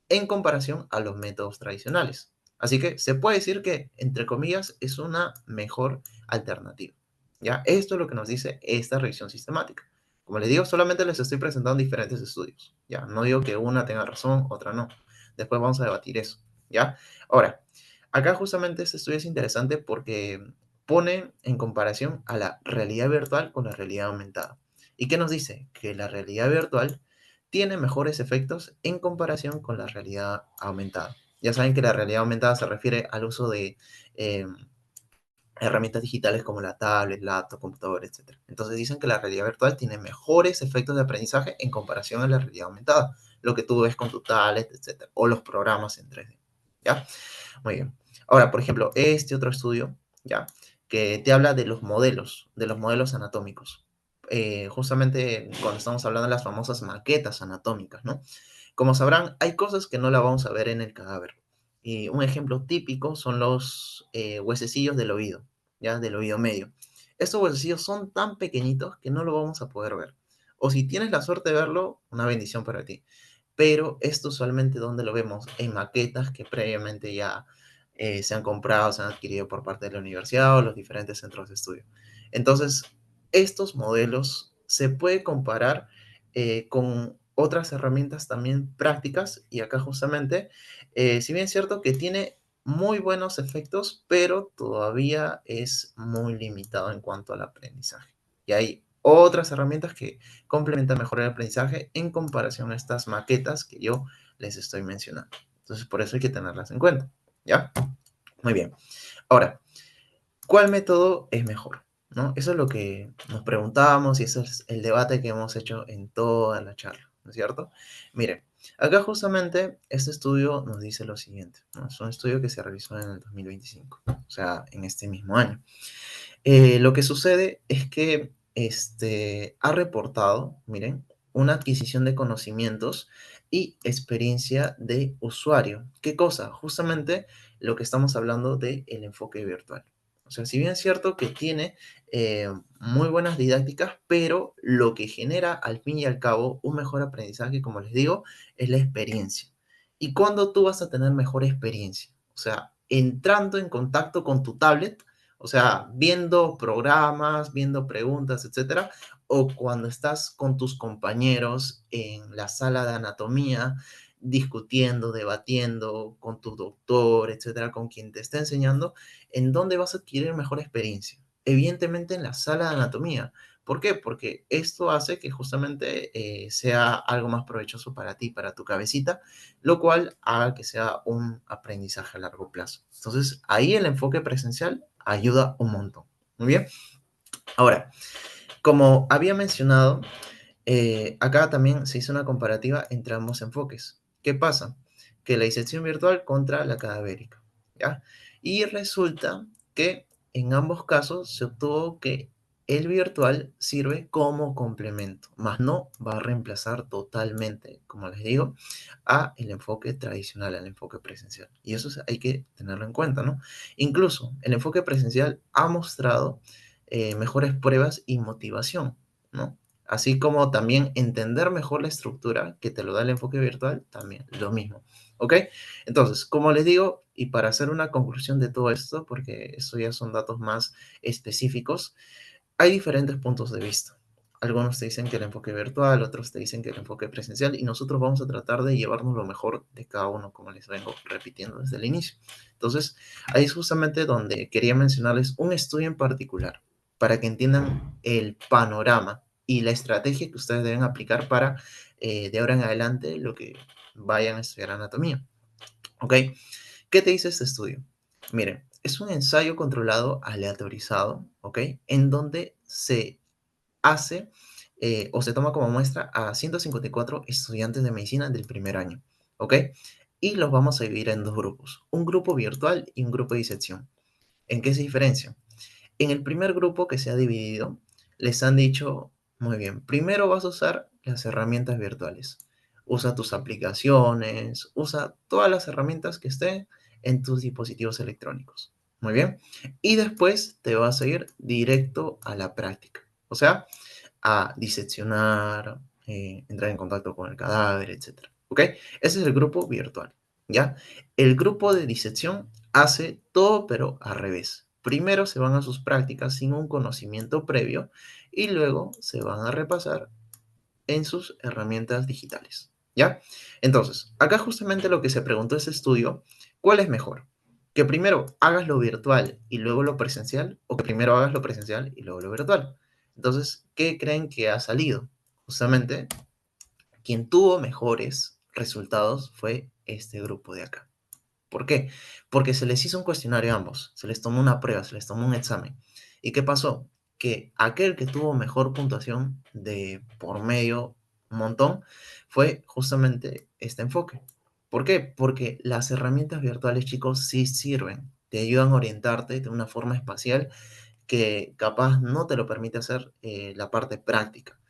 en comparación a los métodos tradicionales. Así que se puede decir que, entre comillas, es una mejor alternativa. ¿Ya? Esto es lo que nos dice esta revisión sistemática. Como les digo, solamente les estoy presentando diferentes estudios. ¿Ya? No digo que una tenga razón, otra no. Después vamos a debatir eso. ¿Ya? Ahora, acá justamente este estudio es interesante porque pone en comparación a la realidad virtual con la realidad aumentada. ¿Y qué nos dice? Que la realidad virtual tiene mejores efectos en comparación con la realidad aumentada. Ya saben que la realidad aumentada se refiere al uso de eh, herramientas digitales como la tablet, laptop, computador, etc. Entonces dicen que la realidad virtual tiene mejores efectos de aprendizaje en comparación a la realidad aumentada, lo que tú ves con tu tablet, etc. O los programas en 3D. ¿Ya? Muy bien. Ahora, por ejemplo, este otro estudio, ¿ya? Que te habla de los modelos anatómicos. Justamente cuando estamos hablando de las famosas maquetas anatómicas, ¿no? Como sabrán, hay cosas que no la vamos a ver en el cadáver. Y un ejemplo típico son los huesecillos del oído, ¿ya? Del oído medio. Estos huesecillos son tan pequeñitos que no lo vamos a poder ver. O si tienes la suerte de verlo, una bendición para ti. Pero esto usualmente donde lo vemos en maquetas que previamente ya se han comprado, se han adquirido por parte de la universidad o los diferentes centros de estudio. Entonces, estos modelos se puede comparar con otras herramientas también prácticas, y acá justamente, si bien es cierto que tiene muy buenos efectos, pero todavía es muy limitado en cuanto al aprendizaje. Y hay otras herramientas que complementan mejor el aprendizaje en comparación a estas maquetas que yo les estoy mencionando. Entonces, por eso hay que tenerlas en cuenta. ¿Ya? Muy bien. Ahora, ¿cuál método es mejor? ¿No? Eso es lo que nos preguntábamos y eso es el debate que hemos hecho en toda la charla, ¿no es cierto? Miren, acá justamente este estudio nos dice lo siguiente, ¿no? Es un estudio que se realizó en el 2025, o sea, en este mismo año. Lo que sucede es que ha reportado, miren, una adquisición de conocimientos y experiencia de usuario. ¿Qué cosa? Justamente lo que estamos hablando del enfoque virtual. O sea, si bien es cierto que tiene muy buenas didácticas, pero lo que genera al fin y al cabo un mejor aprendizaje, como les digo, es la experiencia. ¿Y cuándo tú vas a tener mejor experiencia? O sea, entrando en contacto con tu tablet, o sea, viendo programas, viendo preguntas, etcétera, o cuando estás con tus compañeros en la sala de anatomía, discutiendo, debatiendo con tu doctor, etcétera, con quien te está enseñando, ¿en dónde vas a adquirir mejor experiencia? Evidentemente en la sala de anatomía. ¿Por qué? Porque esto hace que justamente sea algo más provechoso para ti, para tu cabecita, lo cual haga que sea un aprendizaje a largo plazo. Entonces, ahí el enfoque presencial ayuda un montón. Muy bien. Ahora, como había mencionado, acá también se hizo una comparativa entre ambos enfoques. ¿Qué pasa? Que la disección virtual contra la cadavérica, ¿ya? Y resulta que en ambos casos se obtuvo que el virtual sirve como complemento, más no va a reemplazar totalmente, como les digo, a el enfoque tradicional, al enfoque presencial. Y eso hay que tenerlo en cuenta, ¿no? Incluso el enfoque presencial ha mostrado mejores pruebas y motivación, ¿no? Así como también entender mejor la estructura que te lo da el enfoque virtual, también lo mismo. ¿Ok? Entonces, como les digo, y para hacer una conclusión de todo esto, porque esto ya son datos más específicos, hay diferentes puntos de vista. Algunos te dicen que el enfoque virtual, otros te dicen que el enfoque presencial, y nosotros vamos a tratar de llevarnos lo mejor de cada uno, como les vengo repitiendo desde el inicio. Entonces, ahí es justamente donde quería mencionarles un estudio en particular, para que entiendan el panorama y la estrategia que ustedes deben aplicar para, de ahora en adelante, lo que vayan a estudiar anatomía. ¿Ok? ¿Qué te dice este estudio? Miren, es un ensayo controlado aleatorizado, ¿ok? En donde se hace o se toma como muestra a 154 estudiantes de medicina del primer año, ¿ok? Y los vamos a dividir en dos grupos, un grupo virtual y un grupo de disección. ¿En qué se diferencia? En el primer grupo que se ha dividido, les han dicho, muy bien, primero vas a usar las herramientas virtuales. Usa tus aplicaciones, usa todas las herramientas que estén en tus dispositivos electrónicos. Muy bien. Y después te vas a ir directo a la práctica. O sea, a diseccionar, entrar en contacto con el cadáver, etcétera. ¿Ok? Ese es el grupo virtual, ¿ya? El grupo de disección hace todo, pero al revés. Primero se van a sus prácticas sin un conocimiento previo y luego se van a repasar en sus herramientas digitales, ¿ya? Entonces, acá justamente lo que se preguntó ese estudio, ¿cuál es mejor? ¿Que primero hagas lo virtual y luego lo presencial o que primero hagas lo presencial y luego lo virtual? Entonces, ¿qué creen que ha salido? Justamente, quien tuvo mejores resultados fue este grupo de acá. ¿Por qué? Porque se les hizo un cuestionario a ambos, se les tomó una prueba, se les tomó un examen. ¿Y qué pasó? Que aquel que tuvo mejor puntuación de por medio un montón fue justamente este enfoque. ¿Por qué? Porque las herramientas virtuales, chicos, sí sirven, te ayudan a orientarte de una forma espacial que capaz no te lo permite hacer la parte práctica,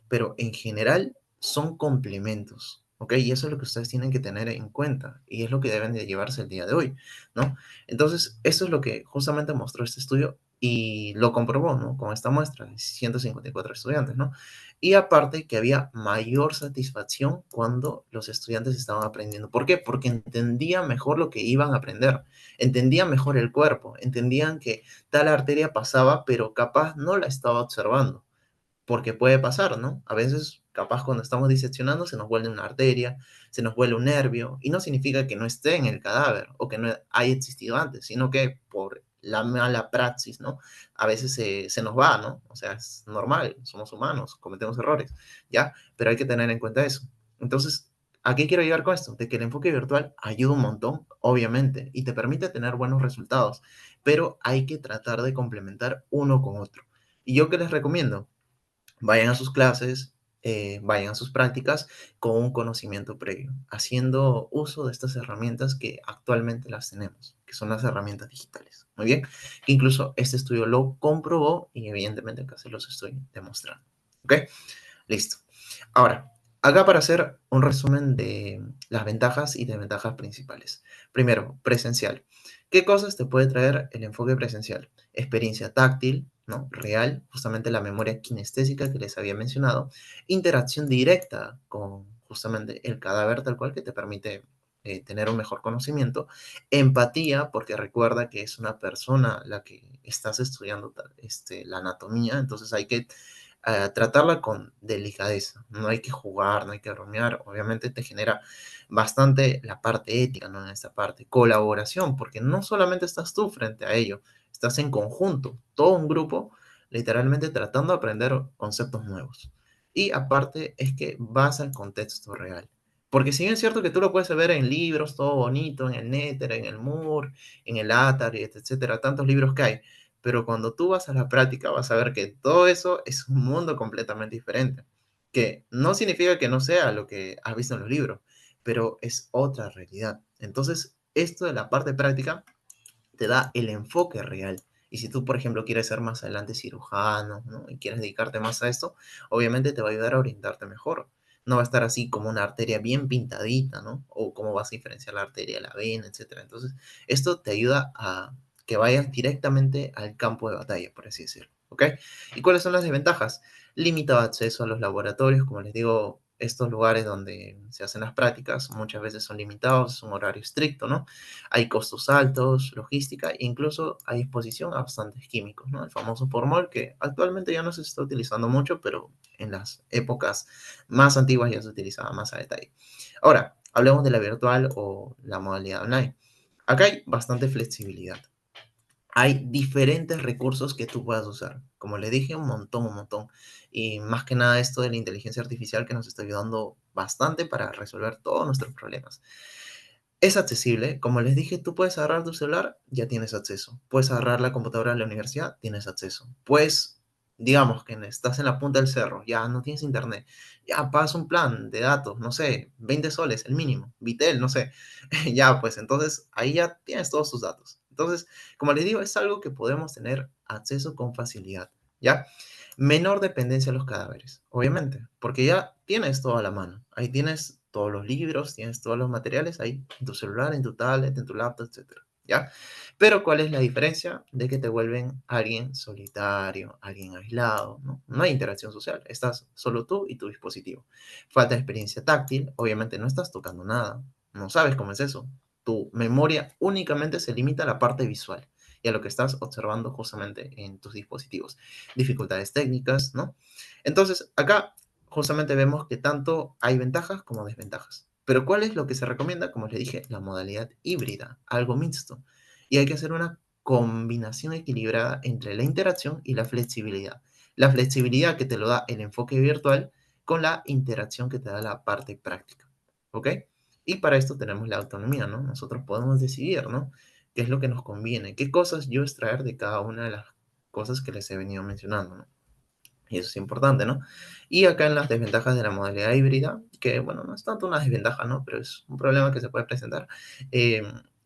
pero en general son complementos, ¿ok? Y eso es lo que ustedes tienen que tener en cuenta y es lo que deben de llevarse el día de hoy, ¿no? Entonces, eso es lo que justamente mostró este estudio y lo comprobó, ¿no? Con esta muestra de 154 estudiantes, ¿no? Y aparte que había mayor satisfacción cuando los estudiantes estaban aprendiendo. ¿Por qué? Porque entendían mejor lo que iban a aprender, entendían mejor el cuerpo, entendían que tal arteria pasaba, pero capaz no la estaba observando porque puede pasar, ¿no? A veces Capaz cuando estamos diseccionando se nos vuelve una arteria, se nos vuelve un nervio, y no significa que no esté en el cadáver o que no haya existido antes, sino que por la mala praxis, ¿no? A veces se nos va, ¿no? O sea, es normal, somos humanos, cometemos errores, ¿ya? Pero hay que tener en cuenta eso. Entonces, ¿a qué quiero llegar con esto? De que el enfoque virtual ayuda un montón, obviamente, y te permite tener buenos resultados, pero hay que tratar de complementar uno con otro. ¿Y yo qué les recomiendo? Vayan a sus clases, vayan a sus prácticas con un conocimiento previo, haciendo uso de estas herramientas que actualmente las tenemos, que son las herramientas digitales. Muy bien, que incluso este estudio lo comprobó y evidentemente acá se los estoy demostrando. ¿Ok? Listo. Ahora, acá para hacer un resumen de las ventajas y desventajas principales. Primero, presencial. ¿Qué cosas te puede traer el enfoque presencial? Experiencia táctil, ¿no? Real, justamente la memoria kinestésica que les había mencionado. Interacción directa con justamente el cadáver tal cual que te permite tener un mejor conocimiento. Empatía, porque recuerda que es una persona la que estás estudiando la anatomía, entonces hay que tratarla con delicadeza. No hay que jugar, no hay que bromear. Obviamente te genera bastante la parte ética, ¿no? En esta parte. Colaboración, porque no solamente estás tú frente a ello, estás en conjunto, todo un grupo, literalmente tratando de aprender conceptos nuevos. Y aparte es que vas al contexto real. Porque si bien es cierto que tú lo puedes ver en libros, todo bonito, en el Nether, en el Moore, en el Atari, etcétera, tantos libros que hay, pero cuando tú vas a la práctica vas a ver que todo eso es un mundo completamente diferente, que no significa que no sea lo que has visto en los libros, pero es otra realidad. Entonces, esto de la parte práctica te da el enfoque real. Y si tú, por ejemplo, quieres ser más adelante cirujano, ¿no? Y quieres dedicarte más a esto, obviamente te va a ayudar a orientarte mejor. No va a estar así como una arteria bien pintadita, ¿no? O cómo vas a diferenciar la arteria de la vena, etcétera. Entonces, esto te ayuda a que vayas directamente al campo de batalla, por así decirlo, ¿ok? ¿Y cuáles son las desventajas? Limitado acceso a los laboratorios, como les digo, estos lugares donde se hacen las prácticas muchas veces son limitados, es un horario estricto, ¿no? Hay costos altos, logística e incluso hay exposición a bastantes químicos, ¿no? El famoso formol que actualmente ya no se está utilizando mucho, pero en las épocas más antiguas ya se utilizaba más a detalle. Ahora, hablemos de la virtual o la modalidad online. Acá hay bastante flexibilidad. Hay diferentes recursos que tú puedas usar. Como le dije, un montón, un montón. Y más que nada esto de la inteligencia artificial que nos está ayudando bastante para resolver todos nuestros problemas. Es accesible, como les dije, tú puedes agarrar tu celular, ya tienes acceso. Puedes agarrar la computadora de la universidad, tienes acceso. Pues, digamos que estás en la punta del cerro, ya no tienes internet, ya pagas un plan de datos, no sé, 20 soles, el mínimo, Vitel, no sé, ya pues entonces ahí ya tienes todos tus datos. Entonces, como les digo, es algo que podemos tener acceso con facilidad, ¿ya? Menor dependencia de los cadáveres, obviamente, porque ya tienes todo a la mano. Ahí tienes todos los libros, tienes todos los materiales ahí en tu celular, en tu tablet, en tu laptop, etcétera, ¿ya? Pero ¿cuál es la diferencia? De que te vuelven alguien solitario, alguien aislado, ¿no? No hay interacción social, estás solo tú y tu dispositivo. Falta de experiencia táctil, obviamente no estás tocando nada, no sabes cómo es eso. Tu memoria únicamente se limita a la parte visual y a lo que estás observando justamente en tus dispositivos. Dificultades técnicas, ¿no? Entonces, acá justamente vemos que tanto hay ventajas como desventajas. Pero ¿cuál es lo que se recomienda? Como les dije, la modalidad híbrida, algo mixto. Y hay que hacer una combinación equilibrada entre la interacción y la flexibilidad. La flexibilidad que te lo da el enfoque virtual con la interacción que te da la parte práctica. ¿Ok? Y para esto tenemos la autonomía, ¿no? Nosotros podemos decidir, ¿no? ¿Qué es lo que nos conviene? ¿Qué cosas yo extraer de cada una de las cosas que les he venido mencionando, ¿no? Y eso es importante, ¿no? Y acá en las desventajas de la modalidad híbrida, que bueno, no es tanto una desventaja, ¿no? Pero es un problema que se puede presentar, eh,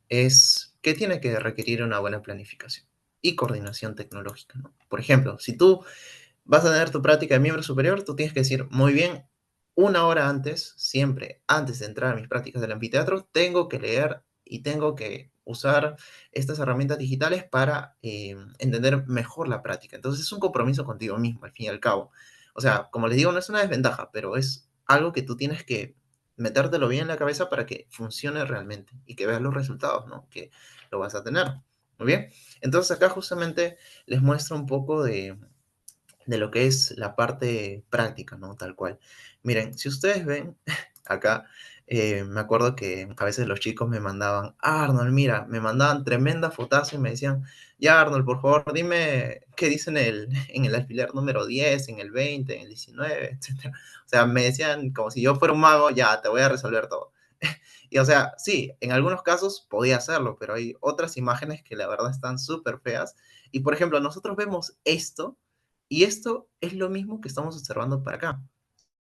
es que tiene que requerir una buena planificación y coordinación tecnológica, ¿no? Por ejemplo, si tú vas a tener tu práctica de miembro superior, tú tienes que decir, muy bien, una hora antes, siempre antes de entrar a mis prácticas del anfiteatro, tengo que leer y tengo que usar estas herramientas digitales para entender mejor la práctica. Entonces es un compromiso contigo mismo, al fin y al cabo. O sea, como les digo, no es una desventaja, pero es algo que tú tienes que metértelo bien en la cabeza para que funcione realmente y que veas los resultados, ¿no? Que lo vas a tener. Muy bien. Entonces acá justamente les muestro un poco de de lo que es la parte práctica, ¿no? Tal cual. Miren, si ustedes ven acá, me acuerdo que a veces los chicos me mandaban, Arnold, mira, me mandaban tremenda fotazo y me decían, ya Arnold, por favor, dime qué dice en el alfiler número 10, en el 20, en el 19, etcétera. O sea, me decían como si yo fuera un mago, ya, te voy a resolver todo. Y o sea, sí, en algunos casos podía hacerlo, pero hay otras imágenes que la verdad están súper feas. Y por ejemplo, nosotros vemos esto y esto es lo mismo que estamos observando para acá.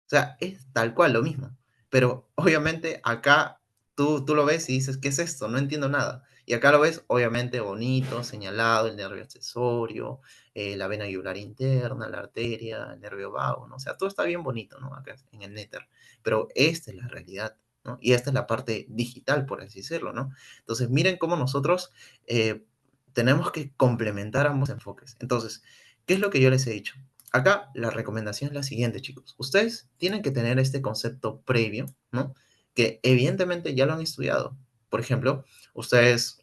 O sea, es tal cual lo mismo. Pero obviamente acá tú lo ves y dices, ¿qué es esto? No entiendo nada. Y acá lo ves, obviamente, bonito, señalado, el nervio accesorio, la vena yugular interna, la arteria, el nervio vago, ¿no? O sea, todo está bien bonito, ¿no? Acá en el néter. Pero esta es la realidad, ¿no? Y esta es la parte digital, por así decirlo, ¿no? Entonces, miren cómo nosotros eh, tenemos que complementar ambos enfoques. Entonces, ¿qué es lo que yo les he dicho? Acá la recomendación es la siguiente, chicos. Ustedes tienen que tener este concepto previo, ¿no? Que evidentemente ya lo han estudiado. Por ejemplo, ustedes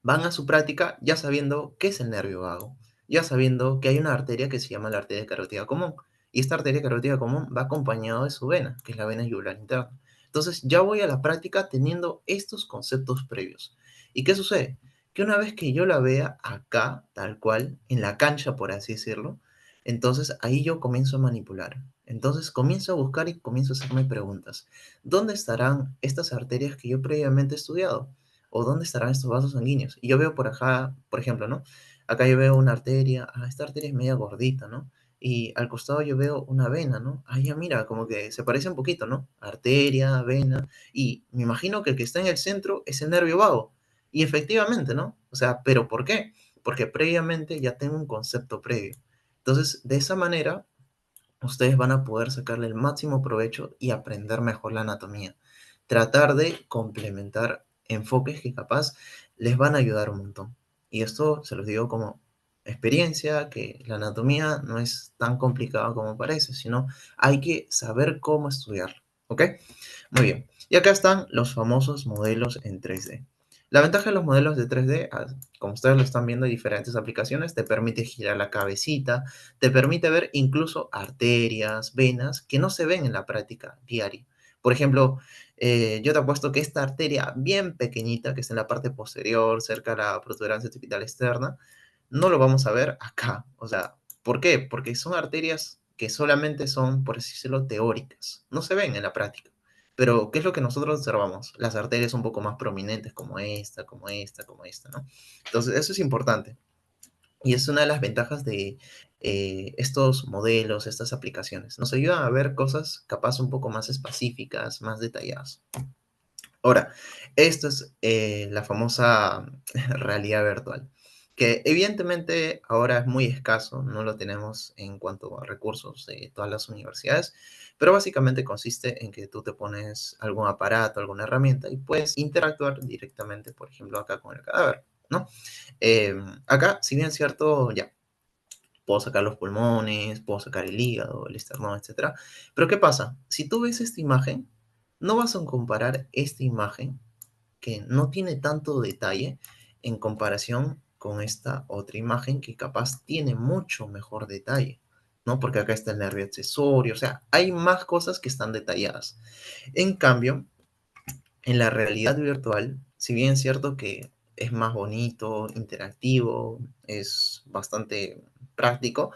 van a su práctica ya sabiendo qué es el nervio vago, ya sabiendo que hay una arteria que se llama la arteria carótida común. Y esta arteria carótida común va acompañado de su vena, que es la vena yugular interna. Entonces, ya voy a la práctica teniendo estos conceptos previos. ¿Y qué sucede? Que una vez que yo la vea acá, tal cual, en la cancha, por así decirlo, entonces ahí yo comienzo a manipular. Entonces comienzo a buscar y comienzo a hacerme preguntas. ¿Dónde estarán estas arterias que yo previamente he estudiado? ¿O dónde estarán estos vasos sanguíneos? Y yo veo por acá, por ejemplo, ¿no? Acá yo veo una arteria, esta arteria es media gordita, ¿no? Y al costado yo veo una vena, ¿no? Ah, ya mira, como que se parece un poquito, ¿no? Arteria, vena, y me imagino que el que está en el centro es el nervio vago. Y efectivamente, ¿no? O sea, ¿pero por qué? Porque previamente ya tengo un concepto previo. Entonces, de esa manera, ustedes van a poder sacarle el máximo provecho y aprender mejor la anatomía. Tratar de complementar enfoques que capaz les van a ayudar un montón. Y esto se los digo como experiencia, que la anatomía no es tan complicada como parece, sino hay que saber cómo estudiarlo. ¿Ok? Muy bien. Y acá están los famosos modelos en 3D. La ventaja de los modelos de 3D, como ustedes lo están viendo en diferentes aplicaciones, te permite girar la cabecita, te permite ver incluso arterias, venas que no se ven en la práctica diaria. Por ejemplo, yo te apuesto que esta arteria bien pequeñita, que está en la parte posterior, cerca de la protuberancia occipital externa, no lo vamos a ver acá. O sea, ¿por qué? Porque son arterias que solamente son, por así decirlo, teóricas. No se ven en la práctica. Pero, ¿qué es lo que nosotros observamos? Las arterias un poco más prominentes, como esta, como esta, como esta, ¿no? Entonces, eso es importante. Y es una de las ventajas de estos modelos, estas aplicaciones. Nos ayudan a ver cosas capaz un poco más específicas, más detalladas. Ahora, esto es la famosa realidad virtual, que evidentemente ahora es muy escaso, no lo tenemos en cuanto a recursos de todas las universidades, pero básicamente consiste en que tú te pones algún aparato, alguna herramienta y puedes interactuar directamente, por ejemplo, acá con el cadáver, ¿no? Acá, si bien es cierto, ya, puedo sacar los pulmones, puedo sacar el hígado, el esternón, etcétera. Pero ¿qué pasa? Si tú ves esta imagen, no vas a comparar esta imagen que no tiene tanto detalle en comparación con esta otra imagen que capaz tiene mucho mejor detalle, ¿no? Porque acá está el nervio accesorio, o sea, hay más cosas que están detalladas. En cambio, en la realidad virtual, si bien es cierto que es más bonito, interactivo, es bastante práctico,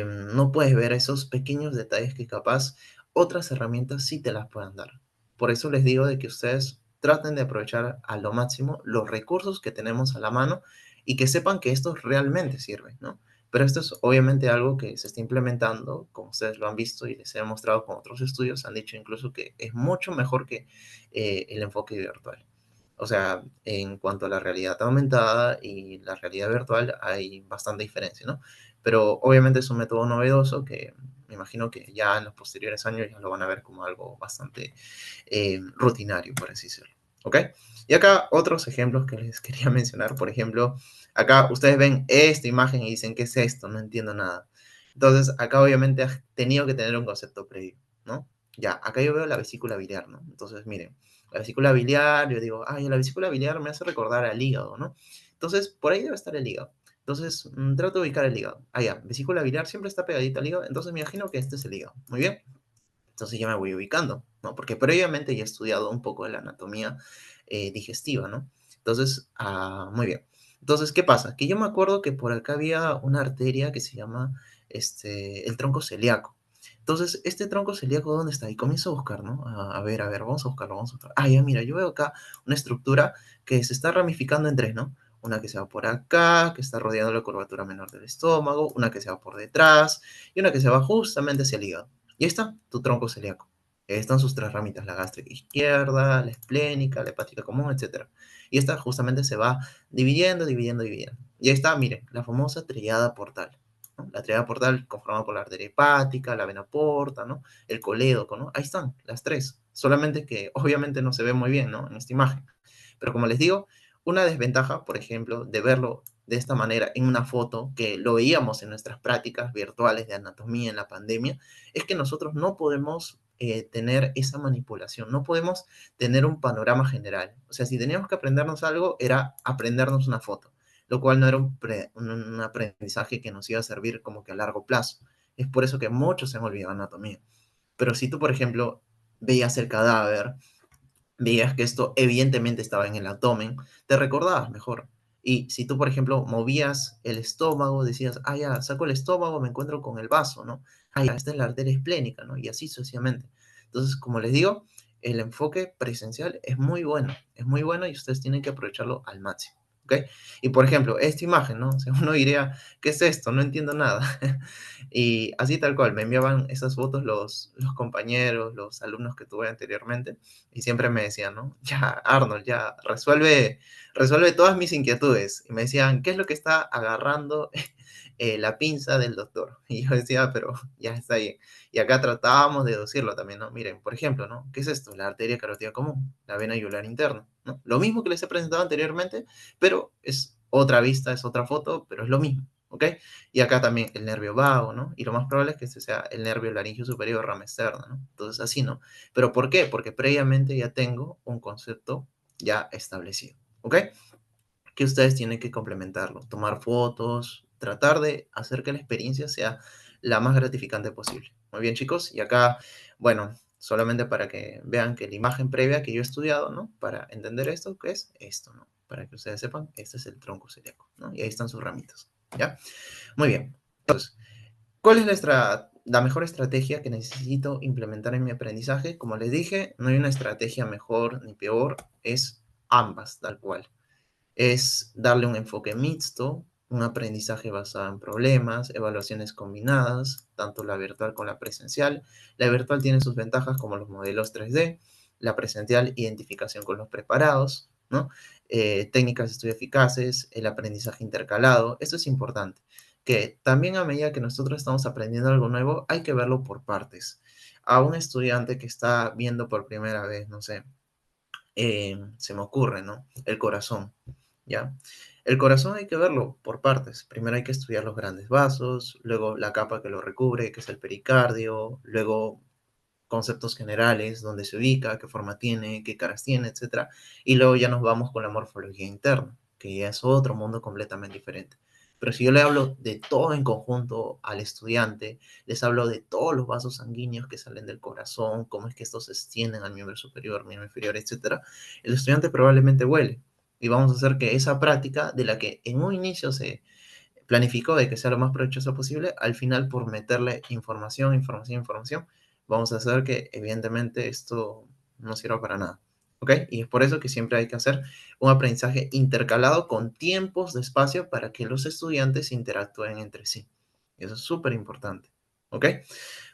no puedes ver esos pequeños detalles que capaz otras herramientas sí te las puedan dar. Por eso les digo de que ustedes traten de aprovechar a lo máximo los recursos que tenemos a la mano y que sepan que estos realmente sirven, ¿no? Pero esto es obviamente algo que se está implementando, como ustedes lo han visto y les he demostrado con otros estudios, han dicho incluso que es mucho mejor que el enfoque virtual. O sea, en cuanto a la realidad aumentada y la realidad virtual hay bastante diferencia, ¿no? Pero obviamente es un método novedoso que me imagino que ya en los posteriores años ya lo van a ver como algo bastante rutinario, por así decirlo. ¿Ok? Y acá otros ejemplos que les quería mencionar, por ejemplo, acá ustedes ven esta imagen y dicen, ¿qué es esto? No entiendo nada. Entonces, acá obviamente has tenido que tener un concepto previo, ¿no? Ya, acá yo veo la vesícula biliar, ¿no? Entonces, miren, la vesícula biliar, yo digo, ay, la vesícula biliar me hace recordar al hígado, ¿no? Entonces, por ahí debe estar el hígado. Entonces, trato de ubicar el hígado. Ah, ya, vesícula biliar siempre está pegadita al hígado, entonces me imagino que este es el hígado. Muy bien. Entonces ya me voy ubicando, ¿no? Porque previamente ya he estudiado un poco de la anatomía digestiva, ¿no? Entonces, muy bien. Entonces, ¿qué pasa? Que yo me acuerdo que por acá había una arteria que se llama el tronco celíaco. Entonces, ¿este tronco celíaco dónde está? Y comienzo a buscar, ¿no? A ver, vamos a buscarlo, vamos a buscar. Ah, ya, mira, yo veo acá una estructura que se está ramificando en tres, ¿no? Una que se va por acá, que está rodeando la curvatura menor del estómago, una que se va por detrás y una que se va justamente hacia el hígado. Y ahí está tu tronco celíaco. Ahí están sus tres ramitas, la gástrica izquierda, la esplénica, la hepática común, etcétera. Y esta justamente se va dividiendo, dividiendo, dividiendo. Y ahí está, miren, la famosa triada portal, ¿no? La triada portal conformada por la arteria hepática, la vena porta, ¿no? El colédoco, ¿no? Ahí están, las tres. Solamente que obviamente no se ve muy bien, ¿no? En esta imagen. Pero como les digo, una desventaja, por ejemplo, de verlo de esta manera en una foto, que lo veíamos en nuestras prácticas virtuales de anatomía en la pandemia, es que nosotros no podemos tener esa manipulación, no podemos tener un panorama general. O sea, si teníamos que aprendernos algo, era aprendernos una foto, lo cual no era un aprendizaje que nos iba a servir como que a largo plazo. Es por eso que muchos se han olvidado anatomía. Pero si tú, por ejemplo, veías el cadáver, veías que esto evidentemente estaba en el abdomen, te recordabas mejor. Y si tú, por ejemplo, movías el estómago, decías, ah, ya, saco el estómago, me encuentro con el vaso, ¿no? Ah, ya, esta es la arteria esplénica, ¿no? Y así sucesivamente. Entonces, como les digo, el enfoque presencial es muy bueno y ustedes tienen que aprovecharlo al máximo, ¿ok? Y, por ejemplo, esta imagen, ¿no? O sea, uno diría, ¿qué es esto? No entiendo nada. Y así tal cual, me enviaban esas fotos los compañeros, los alumnos que tuve anteriormente, y siempre me decían, ¿no? Ya, Arnold, ya, resuelve todas mis inquietudes. Y me decían, ¿qué es lo que está agarrando la pinza del doctor? Y yo decía, pero ya está bien. Y acá tratábamos de deducirlo también, ¿no? Miren, por ejemplo, ¿no? ¿Qué es esto? La arteria carótida común, la vena yugular interna, ¿no? Lo mismo que les he presentado anteriormente, pero es otra vista, es otra foto, pero es lo mismo, ¿ok? Y acá también el nervio vago, ¿no? Y lo más probable es que este sea el nervio laringio superior, rama externa, ¿no? Entonces así, ¿no? ¿Pero por qué? Porque previamente ya tengo un concepto ya establecido, ¿ok? Que ustedes tienen que complementarlo, tomar fotos, tratar de hacer que la experiencia sea la más gratificante posible. Muy bien, chicos, y acá, bueno, solamente para que vean que la imagen previa que yo he estudiado, ¿no? Para entender esto, ¿qué es esto, ¿no? Para que ustedes sepan, este es el tronco celíaco, ¿no? Y ahí están sus ramitas, ¿ya? Muy bien. Entonces, ¿cuál es la mejor estrategia que necesito implementar en mi aprendizaje? Como les dije, no hay una estrategia mejor ni peor, es ambas, tal cual. Es darle un enfoque mixto, un aprendizaje basado en problemas, evaluaciones combinadas, tanto la virtual como la presencial. La virtual tiene sus ventajas como los modelos 3D, la presencial, identificación con los preparados, ¿no? Técnicas de estudio eficaces, el aprendizaje intercalado. Esto es importante, que también a medida que nosotros estamos aprendiendo algo nuevo, hay que verlo por partes. A un estudiante que está viendo por primera vez, no sé, se me ocurre, ¿no? El corazón, ¿ya? El corazón hay que verlo por partes. Primero hay que estudiar los grandes vasos, luego la capa que lo recubre, que es el pericardio, luego conceptos generales, dónde se ubica, qué forma tiene, qué caras tiene, etcétera. Y luego ya nos vamos con la morfología interna, que ya es otro mundo completamente diferente. Pero si yo le hablo de todo en conjunto al estudiante, les hablo de todos los vasos sanguíneos que salen del corazón, cómo es que estos se extienden al miembro superior, miembro inferior, etcétera, el estudiante probablemente huele. Y vamos a hacer que esa práctica, de la que en un inicio se planificó de que sea lo más provechoso posible, al final por meterle información, información, información, vamos a hacer que evidentemente esto no sirva para nada. ¿Ok? Y es por eso que siempre hay que hacer un aprendizaje intercalado con tiempos de espacio para que los estudiantes interactúen entre sí. Eso es súper importante. ¿Ok?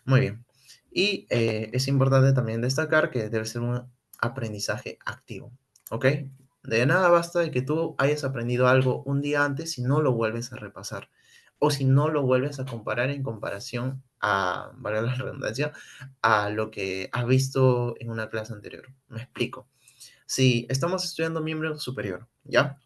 Muy bien. Y es importante también destacar que debe ser un aprendizaje activo. ¿Ok? De nada basta de que tú hayas aprendido algo un día antes si no lo vuelves a repasar o si no lo vuelves a comparar en comparación a, valga la redundancia, a lo que has visto en una clase anterior. Me explico. Si estamos estudiando miembro superior, ¿ya?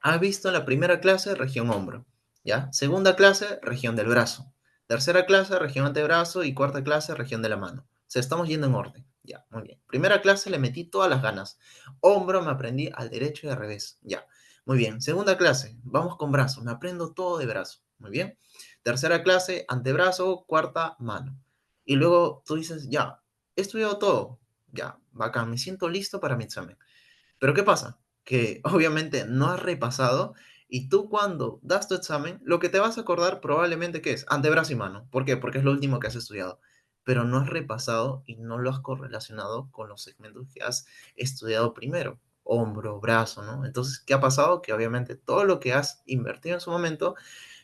Has visto en la primera clase región hombro, ¿ya? Segunda clase, región del brazo. Tercera clase, región antebrazo y cuarta clase, región de la mano. O sea, estamos yendo en orden. Ya, muy bien. Primera clase le metí todas las ganas. Hombro me aprendí al derecho y al revés. Ya. Muy bien. Segunda clase, vamos con brazo. Me aprendo todo de brazo. Muy bien. Tercera clase, antebrazo. Cuarta, mano. Y luego tú dices, ya, he estudiado todo. Ya, bacán, me siento listo para mi examen. Pero ¿qué pasa? Que obviamente no has repasado y tú cuando das tu examen, lo que te vas a acordar probablemente que es antebrazo y mano. ¿Por qué? Porque es lo último que has estudiado. Pero no has repasado y no lo has correlacionado con los segmentos que has estudiado primero. Hombro, brazo, ¿no? Entonces, ¿qué ha pasado? Que obviamente todo lo que has invertido en su momento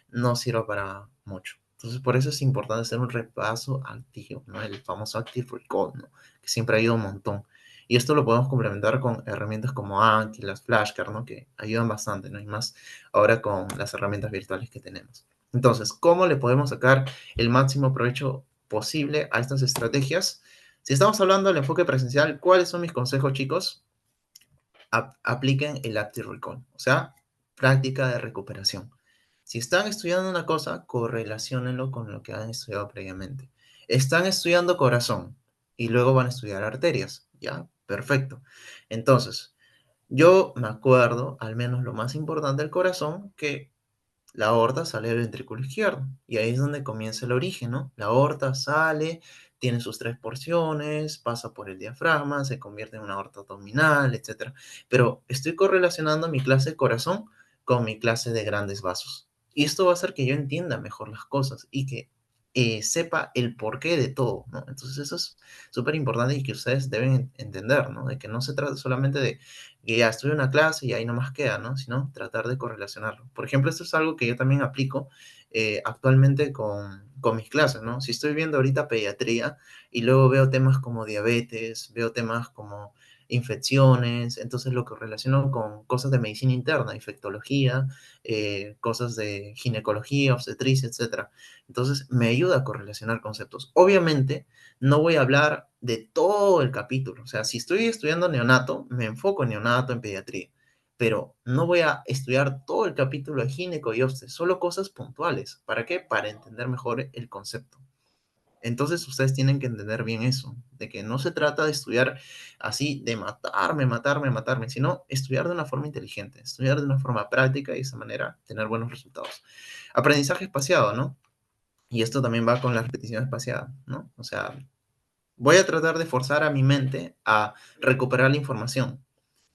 no sirva para mucho. Entonces, por eso es importante hacer un repaso activo, ¿no? El famoso Active Recall, ¿no? Que siempre ayuda un montón. Y esto lo podemos complementar con herramientas como Anki, las flashcards, ¿no? Que ayudan bastante, ¿no? Y más ahora con las herramientas virtuales que tenemos. Entonces, ¿cómo le podemos sacar el máximo provecho posible a estas estrategias? Si estamos hablando del enfoque presencial, ¿cuáles son mis consejos, chicos? Apliquen el Active Recall, o sea, práctica de recuperación. Si están estudiando una cosa, correlaciónenlo con lo que han estudiado previamente. Están estudiando corazón y luego van a estudiar arterias, ¿ya? Perfecto. Entonces, yo me acuerdo, al menos lo más importante del corazón, que la aorta sale del ventrículo izquierdo y ahí es donde comienza el origen, ¿no? La aorta sale, tiene sus tres porciones, pasa por el diafragma, se convierte en una aorta abdominal, etcétera. Pero estoy correlacionando mi clase de corazón con mi clase de grandes vasos. Y esto va a hacer que yo entienda mejor las cosas y que sepa el porqué de todo, ¿no? Entonces eso es súper importante y que ustedes deben entender, ¿no? De que no se trata solamente de que ya estudio una clase y ahí nomás queda, ¿no? Sino tratar de correlacionarlo. Por ejemplo, esto es algo que yo también aplico actualmente con mis clases, ¿no? Si estoy viendo ahorita pediatría y luego veo temas como diabetes, veo temas como infecciones, entonces lo correlaciono con cosas de medicina interna, infectología, cosas de ginecología, obstetricia, etcétera. Entonces me ayuda a correlacionar conceptos. Obviamente, no voy a hablar de todo el capítulo. O sea, si estoy estudiando neonato, me enfoco en neonato, en pediatría. Pero no voy a estudiar todo el capítulo de gineco y obstet, solo cosas puntuales. ¿Para qué? Para entender mejor el concepto. Entonces ustedes tienen que entender bien eso, de que no se trata de estudiar así, de matarme, matarme, matarme, sino estudiar de una forma inteligente, estudiar de una forma práctica y de esa manera tener buenos resultados. Aprendizaje espaciado, ¿no? Y esto también va con la repetición espaciada, ¿no? O sea, voy a tratar de forzar a mi mente a recuperar la información,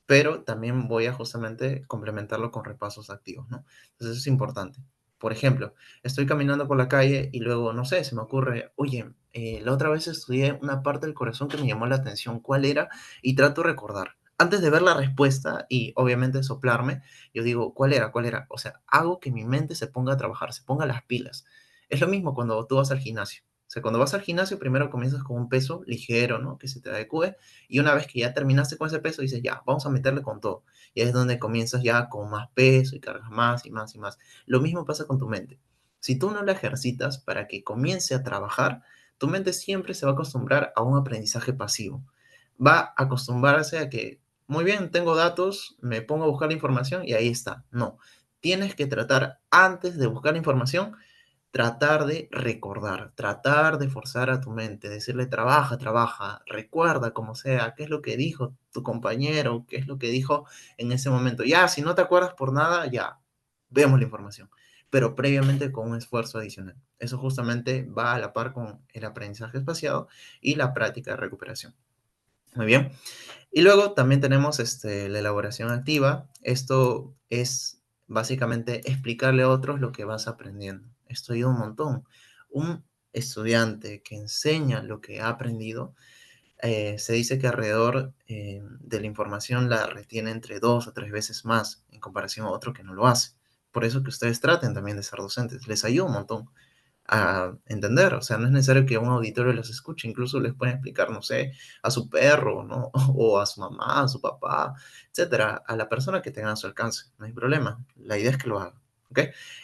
pero también voy a justamente complementarlo con repasos activos, ¿no? Entonces eso es importante. Por ejemplo, estoy caminando por la calle y luego, no sé, se me ocurre, oye, la otra vez estudié una parte del corazón que me llamó la atención, ¿cuál era? Y trato de recordar. Antes de ver la respuesta y obviamente soplarme, yo digo, ¿cuál era? ¿Cuál era? O sea, hago que mi mente se ponga a trabajar, se ponga las pilas. Es lo mismo cuando tú vas al gimnasio. O sea, cuando vas al gimnasio, primero comienzas con un peso ligero, ¿no? Que se te adecue y una vez que ya terminaste con ese peso, dices, ya, vamos a meterle con todo. Y ahí es donde comienzas ya con más peso y cargas más y más y más. Lo mismo pasa con tu mente. Si tú no la ejercitas para que comience a trabajar, tu mente siempre se va a acostumbrar a un aprendizaje pasivo. Va a acostumbrarse a que, muy bien, tengo datos, me pongo a buscar la información y ahí está. No, tienes que tratar antes de buscar la información tratar de recordar, tratar de forzar a tu mente, decirle, trabaja, trabaja, recuerda como sea, qué es lo que dijo tu compañero, qué es lo que dijo en ese momento. Ya, si no te acuerdas por nada, ya, vemos la información, pero previamente con un esfuerzo adicional. Eso justamente va a la par con el aprendizaje espaciado y la práctica de recuperación. Muy bien. Y luego también tenemos la elaboración activa. Esto es básicamente explicarle a otros lo que vas aprendiendo. Esto ayuda un montón. Un estudiante que enseña lo que ha aprendido, se dice que alrededor de la información la retiene entre 2 o 3 veces más en comparación a otro que no lo hace. Por eso que ustedes traten también de ser docentes. Les ayuda un montón a entender. O sea, no es necesario que un auditorio los escuche, incluso les pueden explicar, no sé, a su perro, ¿no? O a su mamá, a su papá, etcétera, a la persona que tenga a su alcance. No hay problema. La idea es que lo haga, ¿ok?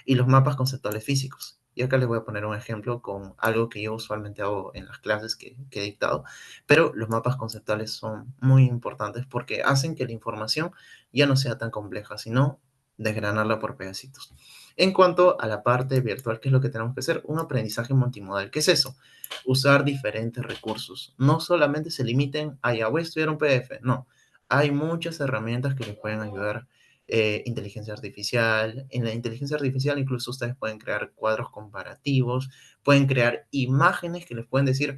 Y los mapas conceptuales físicos. Y acá les voy a poner un ejemplo con algo que yo usualmente hago en las clases que he dictado, pero los mapas conceptuales son muy importantes porque hacen que la información ya no sea tan compleja, sino desgranarla por pedacitos. En cuanto a la parte virtual, ¿qué es lo que tenemos que hacer? Un aprendizaje multimodal. ¿Qué es eso? Usar diferentes recursos. No solamente se limiten a, ya voy a estudiar un PDF. No, hay muchas herramientas que les pueden ayudar inteligencia artificial. En la inteligencia artificial incluso ustedes pueden crear cuadros comparativos, pueden crear imágenes que les pueden decir,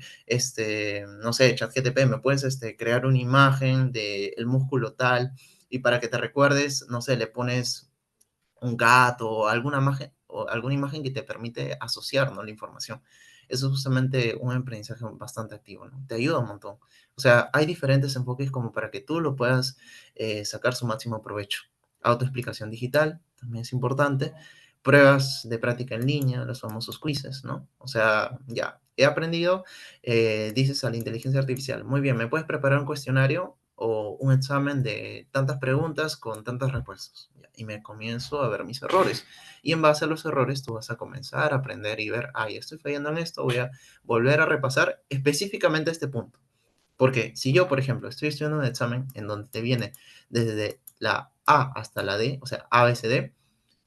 no sé, ChatGPT, me puedes crear una imagen del músculo tal y para que te recuerdes, no sé, le pones un gato o alguna imagen que te permite asociar, ¿no?, la información. Eso es justamente un aprendizaje bastante activo, ¿no? Te ayuda un montón. O sea, hay diferentes enfoques como para que tú lo puedas sacar su máximo provecho. Autoexplicación digital también es importante. Pruebas de práctica en línea, los famosos quizzes, ¿no? O sea, ya, he aprendido, dices a la inteligencia artificial, muy bien, ¿me puedes preparar un cuestionario o un examen de tantas preguntas con tantas respuestas? Ya, y me comienzo a ver mis errores. Y en base a los errores tú vas a comenzar a aprender y ver, ay, estoy fallando en esto, voy a volver a repasar específicamente este punto. Porque si yo, por ejemplo, estoy estudiando un examen en donde te viene desde la A hasta la D, o sea, A, B, C, D,